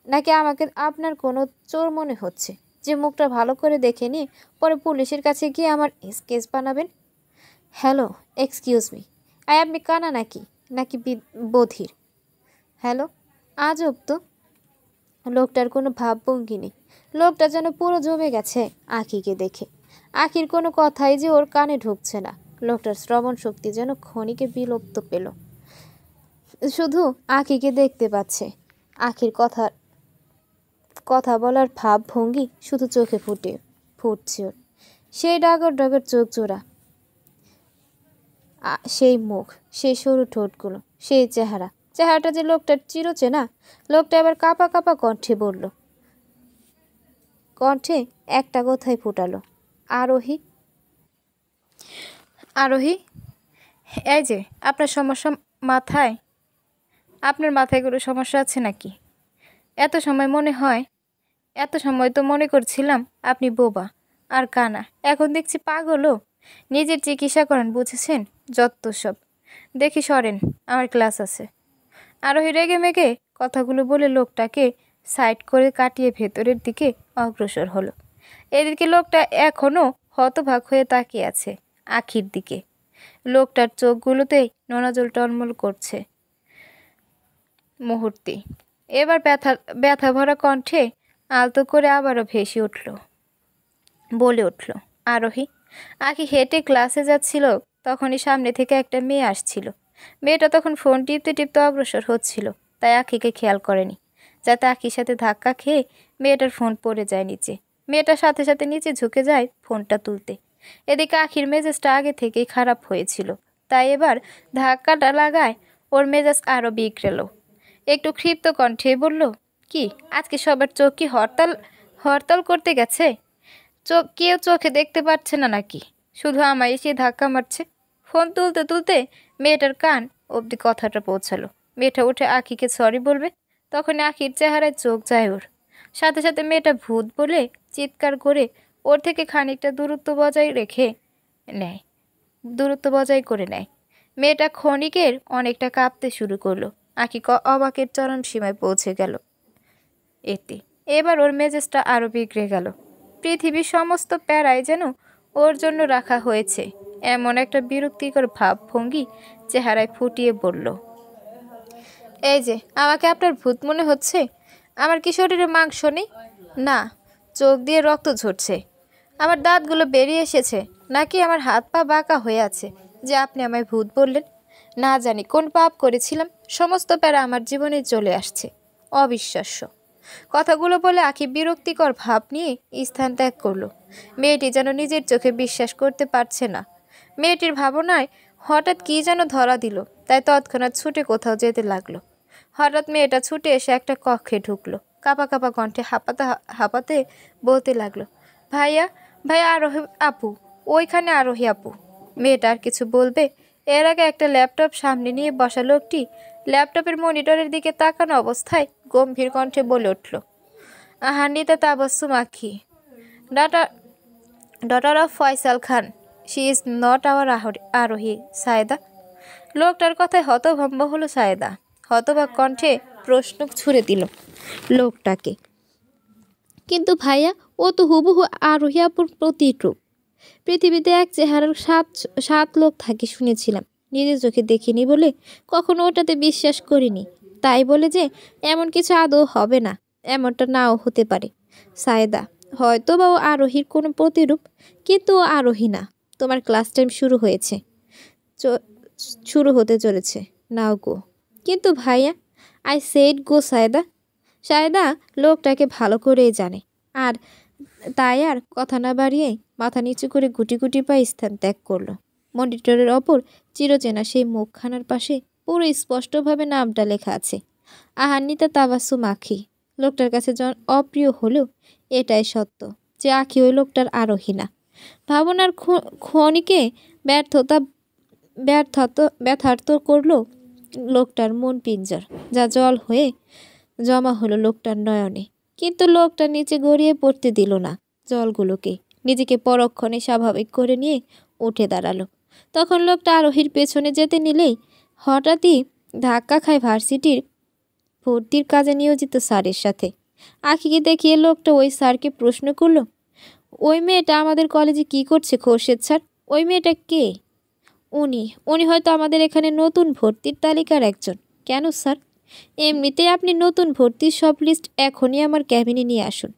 নাকি আমাকে আপনার কোনো চোর মনে হচ্ছে যে মুখটা ভালো করে দেখে নিয়ে পরে পুলিশের কাছে গিয়ে আমার কেস বানাবেন? হ্যালো, এক্সকিউজ মি, আপনি কানা নাকি নাকি বধির? হ্যালো, আজব তো, লোকটার কোনো ভাবভঙ্গি নেই। লোকটা যেন পুরো জমে গেছে আখিকে দেখে। আখির কোনো কথাই যে ওর কানে ঢুকছে না। লোকটার শ্রবণ শক্তি যেন ক্ষণিকে বিলুপ্ত পেল, শুধু আখিকে দেখতে পাচ্ছে। আখির কথা বলার ভাবভঙ্গি শুধু চোখে ফুটছে ওর। সেই ডাগর ডাগর চোখ জোড়া, সেই মুখ, সেই সরু ঠোঁটগুলো, সেই চেহারাটা যে লোকটার চিরচেনা। লোকটা এবার কাঁপা কাঁপা কণ্ঠে একটা কথাই ফুটালো, আরোহী। আরোহী, এই যে আপনার সমস্যা আপনার মাথায় কোনো সমস্যা আছে নাকি? এত সময় তো মনে করছিলাম আপনি বোবা আর কানা, এখন দেখছি পাগলও। নিজের চিকিৎসা করেন, বুঝেছেন? যত সব। দেখি সরেন, আমার ক্লাস আছে। আরোহী রেগে মেগে কথাগুলো বলে লোকটাকে সাইড করে কাটিয়ে ভেতরের দিকে অগ্রসর হলো। এদিকে লোকটা এখনও হতবাক হয়ে তাকিয়ে আছে আখির দিকে। লোকটার চোখগুলোতেই নোনাজল টলমল করছে মুহূর্তে। এবার ব্যথা ভরা কণ্ঠে আলতো করে আবারও ভেসে বলে উঠল, আরোহী। আখি হেঁটে ক্লাসে যাচ্ছিল, তখনই সামনে থেকে একটা মেয়ে আসছিল। মেয়েটা তখন ফোন টিপতে টিপতে অগ্রসর হচ্ছিল, তাই আখিকে খেয়াল করেনি, যাতে আখির সাথে ধাক্কা খেয়ে মেয়েটার ফোন পড়ে যায় নিচে। মেয়েটার সাথে সাথে নিচে ঝুঁকে যায় ফোনটা তুলতে। এদিকে আখির মেজাজটা আগে থেকেই খারাপ হয়েছিল, তাই এবার ধাক্কাটা লাগায় ওর মেজাজ আরও বিগড়েল। একটু ক্ষিপ্ত কণ্ঠে বলল, কি আজকে সবার চোখ কি হরতাল করতে গেছে? কেউ চোখে দেখতে পাচ্ছে না নাকি? শুধু আমায় এসে ধাক্কা মারছে। ফোন তুলতে তুলতে মেয়েটার কান অবধি কথাটা পৌঁছালো। মেয়েটা উঠে আখিকে সরি বলবে, তখন আখির চেহারায় চোখ যায় ওর। সাথে সাথে মেয়েটা ভূত বলে চিৎকার করে ওর থেকে খানিকটা দূরত্ব বজায় করে নেয়। মেয়েটা ক্ষণিকের অনেকটা কাঁপতে শুরু করলো। আখি অবাকের চরম সীমায় পৌঁছে গেল এতে। এবার ওর মেজাজটা আরও বিগড়ে গেল। পৃথিবীর সমস্ত প্যারাই যেন ওর জন্য রাখা হয়েছে, এমন একটা বিরক্তিকর ভাবভঙ্গি চেহারায় ফুটিয়ে বলল, এই যে আমাকে আপনার ভূত মনে হচ্ছে? আমার কি শরীরে মাংস নেই? না, চোখ দিয়ে রক্ত ঝরছে? আমার দাঁতগুলো বেরিয়ে এসেছে? নাকি আমার হাত পা বাঁকা হয়ে আছে যে আপনি আমায় ভূত বললেন? না জানি কোন পাপ করেছিলাম, সমস্ত প্যারা আমার জীবনে চলে আসছে। অবিশ্বাস্য। কথাগুলো বলে আখি বিরক্তিকর ভাব নিয়ে স্থান ত্যাগ করলো। মেয়েটি যেন নিজের চোখে বিশ্বাস করতে পারছে না। মেয়েটির ভাবনায় হঠাৎ কী যেন ধরা দিল, তাই তৎক্ষণাৎ ছুটে কোথাও যেতে লাগলো। হঠাৎ মেয়েটা ছুটে এসে একটা কক্ষে ঢুকলো। কাঁপা কাঁপা কণ্ঠে হাঁপাতে হাঁপাতে বলতে লাগলো, ভাইয়া ভাইয়া আরোহী আপু, ওইখানে আরোহী আপু। মেয়েটা আর কিছু বলবে এর আগে একটা ল্যাপটপ সামনে নিয়ে বসা লোকটি ল্যাপটপের মনিটরের দিকে তাকানো অবস্থায় গম্ভীর কণ্ঠে বলে উঠল, হান্ডিতে Tabassum Ankhi, daughter of Faisal Khan, she is not our Arohi Sayeda. লোকটার কথায় হতভম্ব হলো সায়েদা। হতবাক কণ্ঠে প্রশ্ন ছুড়ে দিল লোকটাকে, কিন্তু ভাইয়া ও তো হুবহু আরোহী আপুর প্রতিরূপ। পৃথিবীতে এক চেহারার সাত লোক থাকে শুনেছিলাম, নিজের চোখে দেখিনি বলে কখনো ওটাতে বিশ্বাস করিনি। তাই বলে যে এমন কিছু আদৌ হবে না এমনটা নাও হতে পারে সায়েদা। হয়তো বা ও আরোহীর কোনো প্রতিরূপ, কিন্তু ও আরোহী না। তোমার ক্লাস টাইম শুরু হতে চলেছে, নাও গো। কিন্তু ভাইয়া, আই সেড গো সায়েদা। সায়েদা লোকটাকে ভালো করেই জানে, আর তাই আর কথা না বাড়িয়ে মাথা নিচু করে গুটি গুটি পায়ে স্থান ত্যাগ করলো। মনিটরের ওপর চিরচেনা সেই মুখখানার পাশে পুরো স্পষ্টভাবে নামটা লেখা আছে, আহান্নিতা তাবাসসুম আঁখি। লোকটার কাছে অপ্রিয় হলেও এটাই সত্য যে আঁখি ওই লোকটার আরোহী না। ভাবনার ক্ষণিকে ব্যথার্থ করলো লোকটার মন পিঞ্জর, যা জল হয়ে জমা হলো লোকটার নয়নে। কিন্তু লোকটা নিচে গড়িয়ে পড়তে দিল না জলগুলোকে, নিজেকে পরক্ষণে স্বাভাবিক করে নিয়ে উঠে দাঁড়ালো। তখন লোকটা আরোহীর পেছনে যেতে নিলেই হঠাৎই ধাক্কা খায় ভার্সিটির ভর্তির কাজে নিয়োজিত স্যারের সাথে। আঁখিকে দেখিয়ে লোকটা ওই স্যারকে প্রশ্ন করলো, ওই মেয়েটা আমাদের কলেজে কি করছে খোরশেদ স্যার? ওই মেয়েটা কে? উনি হয়তো আমাদের এখানে নতুন ভর্তির তালিকার একজন। কেন স্যার? এমনিতেই আপনি নতুন ভর্তির সব লিস্ট এখনই আমার ক্যাবিনে নিয়ে আসুন,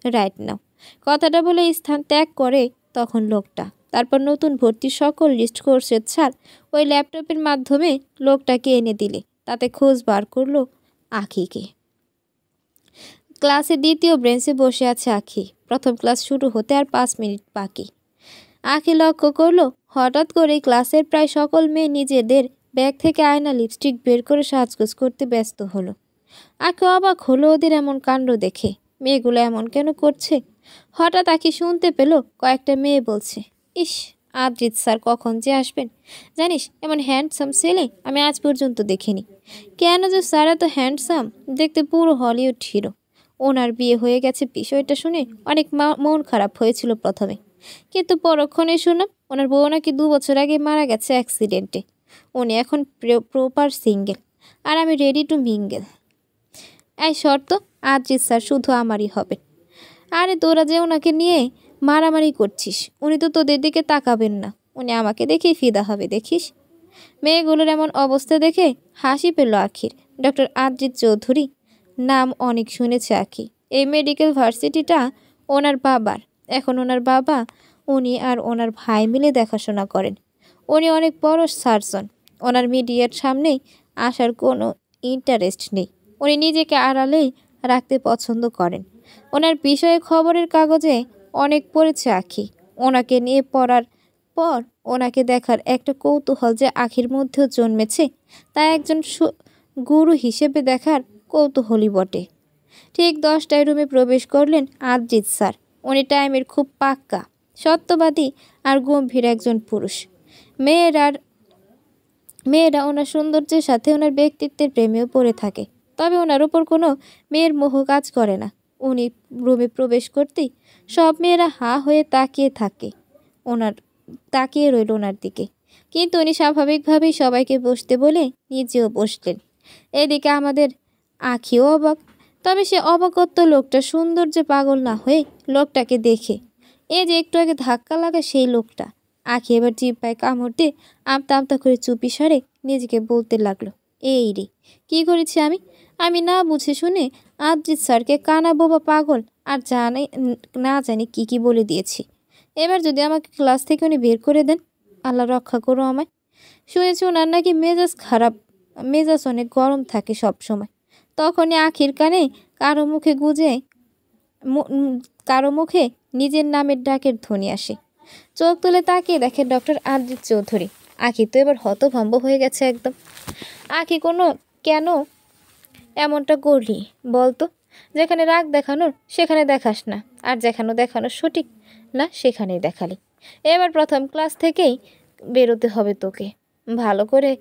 রাইট নাও। কথাটা বলে স্থান ত্যাগ করে তখন লোকটা। তারপর নতুন ভর্তির সকল লিস্ট খোরশেদ স্যার ওই ল্যাপটপের মাধ্যমে লোকটাকে এনে দিলে। তাতে খোঁজ বার করলো আঁখিকে। ক্লাসে দ্বিতীয় বেঞ্চে বসে আছে আঁখি। প্রথম ক্লাস শুরু হতে আর 5 মিনিট বাকি। আঁখি লক্ষ্য করলো হঠাৎ করে ক্লাসের প্রায় সকল মেয়ে নিজেদের ব্যাগ থেকে আয়না লিপস্টিক বের করে সাজগোজ করতে ব্যস্ত হলো। আঁখি অবাক হলো ওদের এমন কাণ্ড দেখে। মেয়েগুলো এমন কেন করছে? হঠাৎ আঁখি শুনতে পেল কয়েকটা মেয়ে বলছে, ইস, আদ্রিত স্যার কখন যে আসবেন জানিস, এমন হ্যান্ডসাম ছেলে আমি আজ পর্যন্ত দেখিনি। কেন যে স্যার এত হ্যান্ডসাম, দেখতে পুরো হলিউড হিরো। ওনার বিয়ে হয়ে গেছে বিষয়টা শুনে অনেক মন খারাপ হয়েছিল প্রথমে, কিন্তু পরক্ষণে শুনলাম ওনার বউ নাকি 2 বছর আগে মারা গেছে অ্যাক্সিডেন্টে। উনি এখন প্রপার সিঙ্গেল, আর আমি রেডি টু মিঙ্গেল। এই শর্ত, আদ্রিত স্যার শুধু আমারই হবে। আরে তোরা যে ওনাকে নিয়ে মারামারি করছিস, উনি তো তোদের দিকে তাকাবেন না, উনি আমাকে দেখেই ফিদা হবে দেখিস। মেয়েগুলোর এমন অবস্থা দেখে হাসি পেল আঁখির। ডক্টর আদ্রিত চৌধুরী নাম অনেক শুনেছে আঁখি। এই মেডিকেল ভার্সিটিটা ওনার বাবার। এখন ওনার বাবা, উনি আর ওনার ভাই মিলে দেখাশোনা করেন। উনি অনেক বড় সার্জন। ওনার মিডিয়ার সামনেই আসার কোনো ইন্টারেস্ট নেই। উনি নিজেকে আড়ালেই রাখতে পছন্দ করেন। ওনার বিষয়ে খবরের কাগজে অনেক পড়েছে আঁখি। ওনাকে নিয়ে পড়ার পর ওনাকে দেখার একটা কৌতূহল যে আঁখির মধ্যেও জন্মেছে, তা একজন গুরু হিসেবে দেখার কৌতূহলী বটে। ঠিক 10টায় রুমে প্রবেশ করলেন আদ্রিত স্যার। উনি টাইমের খুব পাক্কা, সত্যবাদী আর গম্ভীর একজন পুরুষ। মেয়েরা ওনার সৌন্দর্যের সাথে ওনার ব্যক্তিত্বের প্রেমেও পড়ে থাকে, তবে ওনার ওপর কোনো মেয়ের মোহ কাজ করে না। উনি রুমে প্রবেশ করতেই সব মেয়েরা হা হয়ে তাকিয়ে রইল ওনার দিকে। কিন্তু উনি স্বাভাবিকভাবেই সবাইকে বসতে বলে নিজেও বসলেন। এদিকে আমাদের আঁখিও অবাক, তবে সে অবাকত্ব লোকটা সৌন্দর্যে পাগল না হয়ে লোকটাকে দেখে। এই যে একটু আগে ধাক্কা লাগা সেই লোকটা। আঁখি এবার জিহ্বায় কামড় দিয়ে আমতা আমতা করে চুপি সরে নিজেকে বলতে লাগলো, এই রে, কী করেছি আমি না বুঝে শুনে আদ্রিত স্যারকে কানা বোবা পাগল আর না জানি কি বলে দিয়েছি। এবার যদি আমাকে ক্লাস থেকে উনি বের করে দেন, আল্লাহ রক্ষা করো আমায়। শুনেছি ওনার নাকি মেজাজ অনেক গরম থাকে সব সময়। তখনই আঁখির কানে কারো মুখে নিজের নামের ডাকের ধ্বনি আসে। চোখ তুলে তাকিয়ে দেখে ডক্টর আদ্রিত চৌধুরী। আঁখি তো এবার হতভম্ব হয়ে গেছে একদম। আঁখি কেন এমনটা করলি বলতো? যেখানে রাগ দেখানোর সেখানে দেখাস না, আর যেখানে দেখানোর সঠিক না সেখানেই দেখালি। এবার প্রথম ক্লাস থেকেই বেরোতে হবে তোকে। ভালো করে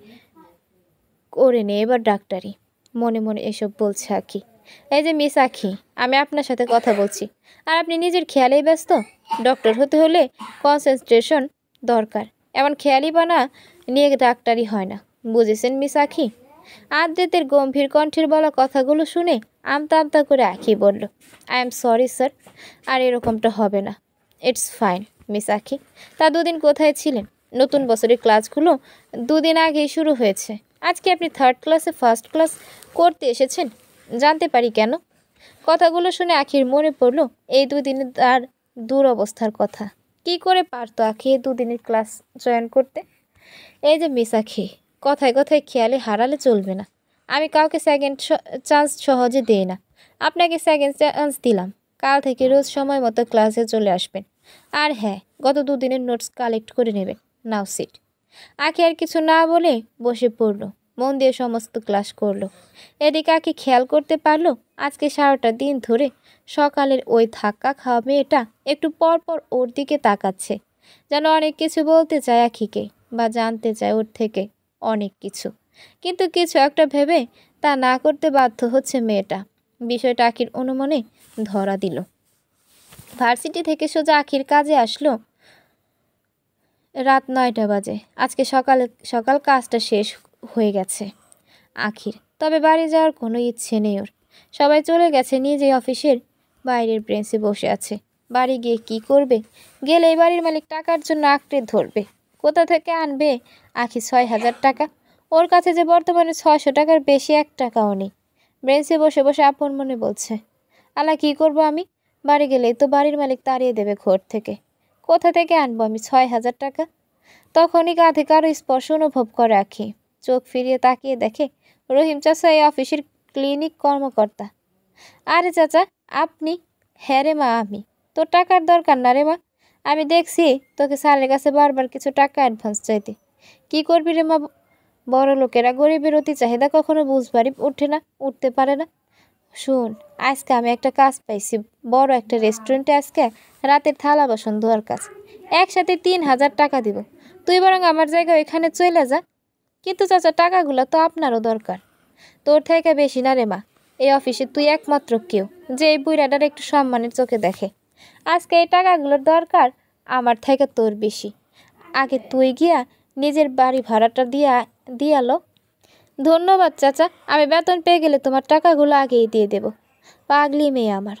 করে নে এবার ডাক্তারি। মনে মনে এসব বলছে আখি। এই যে মিস আখি, আমি আপনার সাথে কথা বলছি, আর আপনি নিজের খেয়ালেই ব্যস্ত। ডক্টর হতে হলে কনসেন্ট্রেশন দরকার, এমন খেয়ালিপানা নিয়ে ডাক্তারি হয় না, বুঝেছেন মিস আখি? আদ্রিতের গম্ভীর কণ্ঠের বলা কথাগুলো শুনে আমতা আমতা করে আখি বলল, আই এম সরি স্যার, আর এরকমটা হবে না। ইটস ফাইন মিস আখি। তা দুদিন কোথায় ছিলেন? নতুন বছরের ক্লাসগুলো দুদিন আগেই শুরু হয়েছে, আজকে আপনি থার্ড ক্লাসে ফার্স্ট ক্লাস করতে এসেছেন, জানতে পারি কেন? কথাগুলো শুনে আখির মনে পড়ল এই দুদিনে তার দুরবস্থার কথা। কি করে পারতো আখি এই দুদিনের ক্লাস জয়েন করতে? এই যে মিস আখি, কথায় কথায় খেয়ালে হারালে চলবে না। আমি কাউকে সেকেন্ড চান্স সহজে দেই না, আপনাকে সেকেন্ড চান্স দিলাম। কাল থেকে রোজ সময় মতো ক্লাসে চলে আসবেন, আর হ্যাঁ, গত দুদিনের নোটস কালেক্ট করে নেবেন। নাও সিট। আখি আর কিছু না বলে বসে পড়ল, মন দিয়ে সমস্ত ক্লাস করলো। এদিকে আখি খেয়াল করতে পারলো আজকে সারাটা দিন ধরে সকালের ওই ধাক্কা খাওয়া মেয়েটা একটু পর পর ওর দিকে তাকাচ্ছে, যেন অনেক কিছু বলতে চায় আখিকে, বা জানতে চায় ওর থেকে অনেক কিছু, কিন্তু কিছু একটা ভেবে তা না করতে বাধ্য হচ্ছে মেয়েটা। বিষয়টা আখির অনুমনে ধরা দিল। ভার্সিটি থেকে সোজা আখির কাজে আসলো রাত 9টা বাজে। আজকে সকাল কাজটা শেষ হয়ে গেছে আখির, তবে বাড়ি যাওয়ার কোনো ইচ্ছে নেই ওর। সবাই চলে গেছে, নিজে অফিসের বাইরের ব্রেঞ্চে বসে আছে। বাড়ি গিয়ে কি করবে? গেলে এই বাড়ির মালিক টাকার জন্য আঁকড়ে ধরবে। কোথা থেকে আনবে আখি 6,000 টাকা? ওর কাছে যে বর্তমানে 600 টাকার বেশি 1 টাকাও নেই। ব্রেঞ্চে বসে বসে আপন মনে বলছে, আলা কি করব আমি? বাড়ি গেলেই তো বাড়ির মালিক তাড়িয়ে দেবে ঘর থেকে। কোথা থেকে আনবো আমি 6,000 টাকা? তখনই কাঁধে কারো স্পর্শ অনুভব করে আখি। চোখ ফিরিয়ে তাকিয়ে দেখে রহিম চাচা এই অফিসের ক্লিনিক কর্মকর্তা। আরে চাচা আপনি? হ্যাঁ রে মা আমি। তোর টাকার দরকার না রে মা, আমি দেখছি তোকে স্যারের কাছে বারবার কিছু টাকা অ্যাডভান্স চাইতে। কি করবি রে মা? বড় লোকেরা গরিবের অতি চাহিদা কখনো বুঝবারই উঠতে পারে না। শুন, আজকে আমি একটা কাজ পাইছি, বড় একটা রেস্টুরেন্টে আজকে রাতের থালা বাসন ধোয়ার কাজ। একসাথে 3,000 টাকা দিব। তুই বরং আমার জায়গায় ওইখানে চলে যা। কিন্তু চাচা টাকাগুলো তো আপনারও দরকার। তোর থেকে বেশি না রে মা, এই অফিসে তুই একমাত্র কেউ যে এই বুড়াটার একটু সম্মানের চোখে দেখে। আজকে এই টাকাগুলোর দরকার আমার থেকে তোর বেশি। আগে তুই গিয়া নিজের বাড়ি ভাড়াটা দিয়ালো। ধন্যবাদ চাচা, আমি বেতন পেয়ে গেলে তোমার টাকাগুলো আগেই দিয়ে দেব। পাগলি মেয়ে আমার।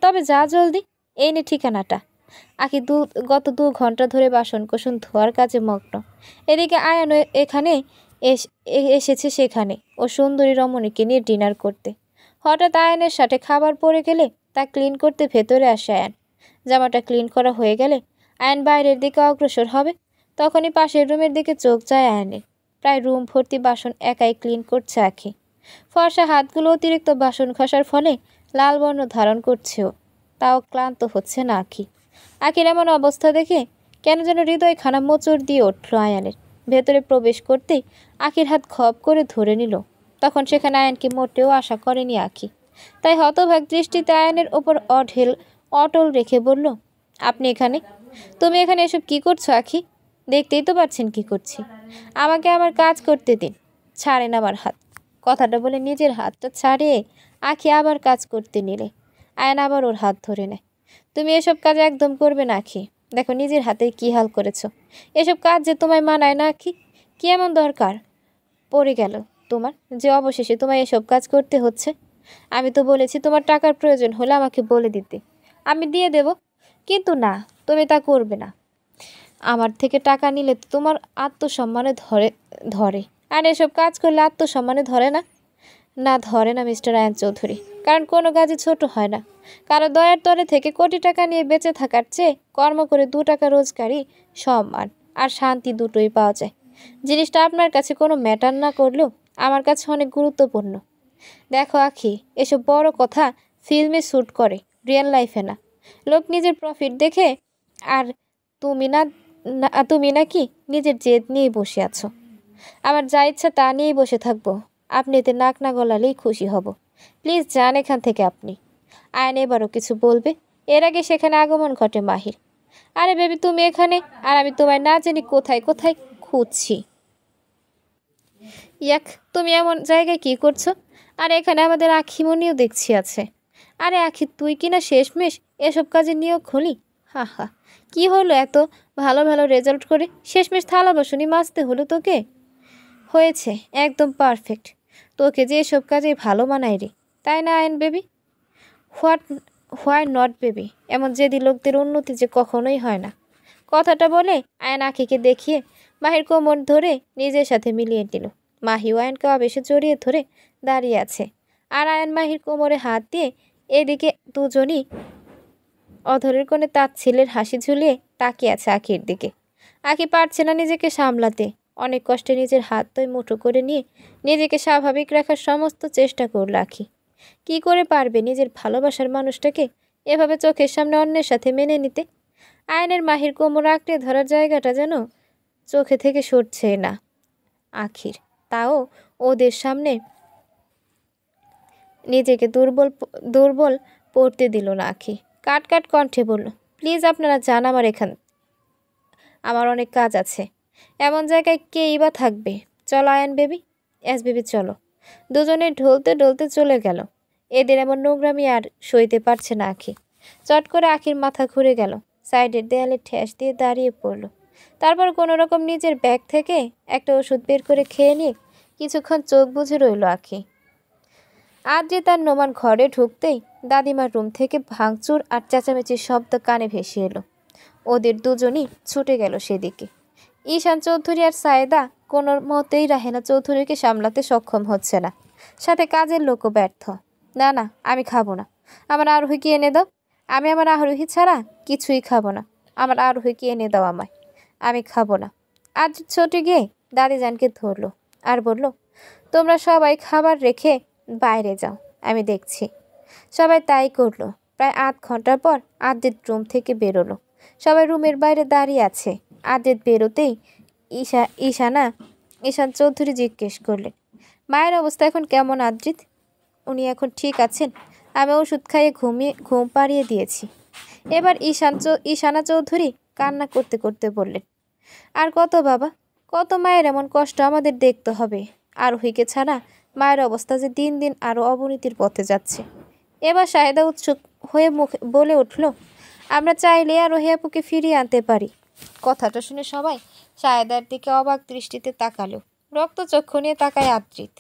তবে যা জলদি, এই নে ঠিকানাটা। আখি গত 2 ঘন্টা ধরে বাসন কোসন ধোয়ার কাজে মগ্ন। এদিকে আয়ান এখানে এসেছে সেখানে ও সুন্দরী রমণীকে নিয়ে ডিনার করতে। হঠাৎ আয়ানের সাথে খাবার পড়ে গেলে তা ক্লিন করতে ভেতরে আসে আয়ান। জামাটা ক্লিন করা হয়ে গেলে আয়ান বাইরের দিকে অগ্রসর হবে, তখনই পাশের রুমের দিকে চোখ যায় আয়ানের। প্রায় রুম ভর্তি বাসন একাই ক্লিন করছে আখি। ফর্সা হাতগুলো অতিরিক্ত বাসন ঘষার ফলে লাল বর্ণ ধারণ করছেও, তাও ক্লান্ত হচ্ছে না আখি। আখির এমন অবস্থা দেখে কেন যেন হৃদয় খানা মোচড় দিয়ে উঠল আয়ানের। ভেতরে প্রবেশ করতেই আখির হাত খপ করে ধরে নিল। তখন সেখানে আয়ানকে মোটেও আশা করেনি আখি, তাই হতভাগ দৃষ্টিতে আয়ানের ওপর অটল রেখে বলল, আপনি এখানে? তুমি এখানে এসব কি করছো আখি? দেখতেই তো পাচ্ছেন কি করছি। আমাকে আমার কাজ করতে দিন। ছাড়েন আমার হাত। কথাটা বলে নিজের হাতটা ছাড়িয়ে আখি আবার কাজ করতে নিলে আয়ান আবার ওর হাত ধরে নেয়। তুমি এসব কাজ একদম করবে না আখি। দেখো নিজের হাতে কি হাল করেছো। এসব কাজ যে তোমায় মানায় না আখি। কি এমন দরকার পড়ে গেল তোমার যে অবশেষে তোমায় এসব কাজ করতে হচ্ছে? আমি তো বলেছি তোমার টাকার প্রয়োজন হলে আমাকে বলে দিতে, আমি দিয়ে দেব। কিন্তু না, তুমি তা করবে না। আমার থেকে টাকা নিলে তো তোমার আত্মসম্মানে ধরে আর এসব কাজ করলে আত্মসম্মানে ধরে না। না ধরে না মিস্টার আয়ান চৌধুরী, কারণ কোনো কাজই ছোট হয় না। কারো দয়ার তলে থেকে কোটি টাকা নিয়ে বেঁচে থাকার চেয়ে কর্ম করে 2 টাকা রোজগারই সম্মান আর শান্তি দুটোই পাওয়া যায়। জিনিসটা আপনার কাছে কোনো ম্যাটার না করলেও আমার কাছে অনেক গুরুত্বপূর্ণ। দেখো আখি, এসব বড় কথা ফিল্মে শ্যুট করে, রিয়েল লাইফে না। লোক নিজের প্রফিট দেখে, আর তুমি নাকি নিজের জেদ নিয়ে বসে আছো। আমার যা ইচ্ছা তা নিয়েই বসে থাকবো, আপনি এতে নাক না গলালেই খুশি হব। প্লিজ যান এখান থেকে আপনি। আয়ন এবারও কিছু বলবে, এর আগে সেখানে আগমন ঘটে মাহির। আরে বেবি তুমি এখানে, আর আমি তোমায় না জানি কোথায় কোথায় খুঁজছি। ইয়াক, তুমি এমন জায়গায় কি করছো? আর এখানে আমাদের আখিমনিও দেখছি আছে। আরে আখি, তুই কিনা শেষমেশ এসব কাজে নিয়োগ হলি? হা হা, কি হলো এত ভালো ভালো রেজাল্ট করে শেষমেশ থালা বাসনই মাজতে হলো তোকে? হয়েছে, একদম পারফেক্ট। তোকে যে এসব কাজে ভালো মানায় রে, তাই না ion baby? What, why not baby? এমন জেদি লোকদের উন্নতি যে কখনোই হয় না। কথাটা বলে আয়ন আখিকে দেখিয়ে মাহির কোমর ধরে নিজের সাথে মিলিয়ে দিল। মাহিও আয়নকে আবেশে জড়িয়ে ধরে দাঁড়িয়ে আছে, আর আয়ন মাহির কোমরে হাত দিয়ে এদিকে দুজনই অধরের কোণে তাচ্ছিলের হাসি ঝুলিয়ে তাকিয়ে আছে আখির দিকে। আখি পারছে না নিজেকে সামলাতে, অনেক কষ্টে নিজের হাত দুই মুঠো করে নিয়ে নিজেকে স্বাভাবিক রাখার সমস্ত চেষ্টা করল আখি। কি করে পারবে নিজের ভালোবাসার মানুষটাকে এভাবে চোখের সামনে অন্যের সাথে মেনে নিতে? আয়নের মাহির কোমর আঁকড়ে ধরার জায়গাটা যেন চোখে থেকে সরছে না আখির, তাও ওদের সামনে নিজেকে দুর্বল দুর্বল পড়তে দিল না আখি। কাট কাট কণ্ঠে বলল, প্লিজ আপনারা যান আমার অনেক কাজ আছে। এমন জায়গায় কেই বা থাকবে? চলো আয়ন বেবি, এস বেবি চলো। দুজনে ঢলতে ঢলতে চলে গেল। এদের এমন নোংরামি আর সইতে পারছে না আখি। চট করে আখির মাথা ঘুরে গেল, সাইডের দেয়ালে ঠেস দিয়ে দাঁড়িয়ে পড়ল। তারপর কোনো রকম নিজের ব্যাগ থেকে একটা ওষুধ বের করে খেয়ে নিয়ে কিছুক্ষণ চোখ বুজে রইল আখি। আজ যে তার নোমান ঘরে ঢুকতেই দাদিমার রুম থেকে ভাঙচুর আর চেঁচামেচির শব্দ কানে ভেসে এলো। ওদের দুজনই ছুটে গেল সেদিকে। ঈশান চৌধুরী আর সায়েদা কোনো মতেই রাহেনা চৌধুরীকে সামলাতে সক্ষম হচ্ছে না, সাথে কাজের লোকও ব্যর্থ। না না, আমি খাবো না, আমার আরোহীকে এনে দাও। আমি আমার আরোহী ছাড়া কিছুই খাবো না, আমার আরোহীকে এনে দাও আমায়। আমি খাবো না। আজ ছোটে গিয়ে দাদিজানকে ধরলো আর বলল, তোমরা সবাই খাবার রেখে বাইরে যাও, আমি দেখছি। সবাই তাই করলো। প্রায় আধ ঘন্টা পর আদ্রিত রুম থেকে বেরোলো। সবাই রুমের বাইরে দাঁড়িয়ে আছে। আদ্রিত বেরোতেই ঈশান চৌধুরী জিজ্ঞেস করলেন, মায়ের অবস্থা এখন কেমন আদ্রিত? উনি এখন ঠিক আছেন? আমি ওষুধ খাইয়ে ঘুম পাড়িয়ে দিয়েছি। এবার ঈশানা চৌধুরী কান্না করতে করতে বললেন, আর কত বাবা, কত মায়ের এমন কষ্ট আমাদের দেখতে হবে। আরোহীকে ছাড়া মায়ের অবস্থা যে দিন দিন আরও অবনতির পথে যাচ্ছে। এবার সায়েদা উৎসুক হয়ে মুখে বলে উঠল, আমরা চাইলে আরোহী আপুকে ফিরিয়ে আনতে পারি। কথাটা শুনে সবাই সায়েদার দিকে অবাক দৃষ্টিতে তাকালো। রক্তচক্ষু নিয়ে তাকায় আদ্রিত।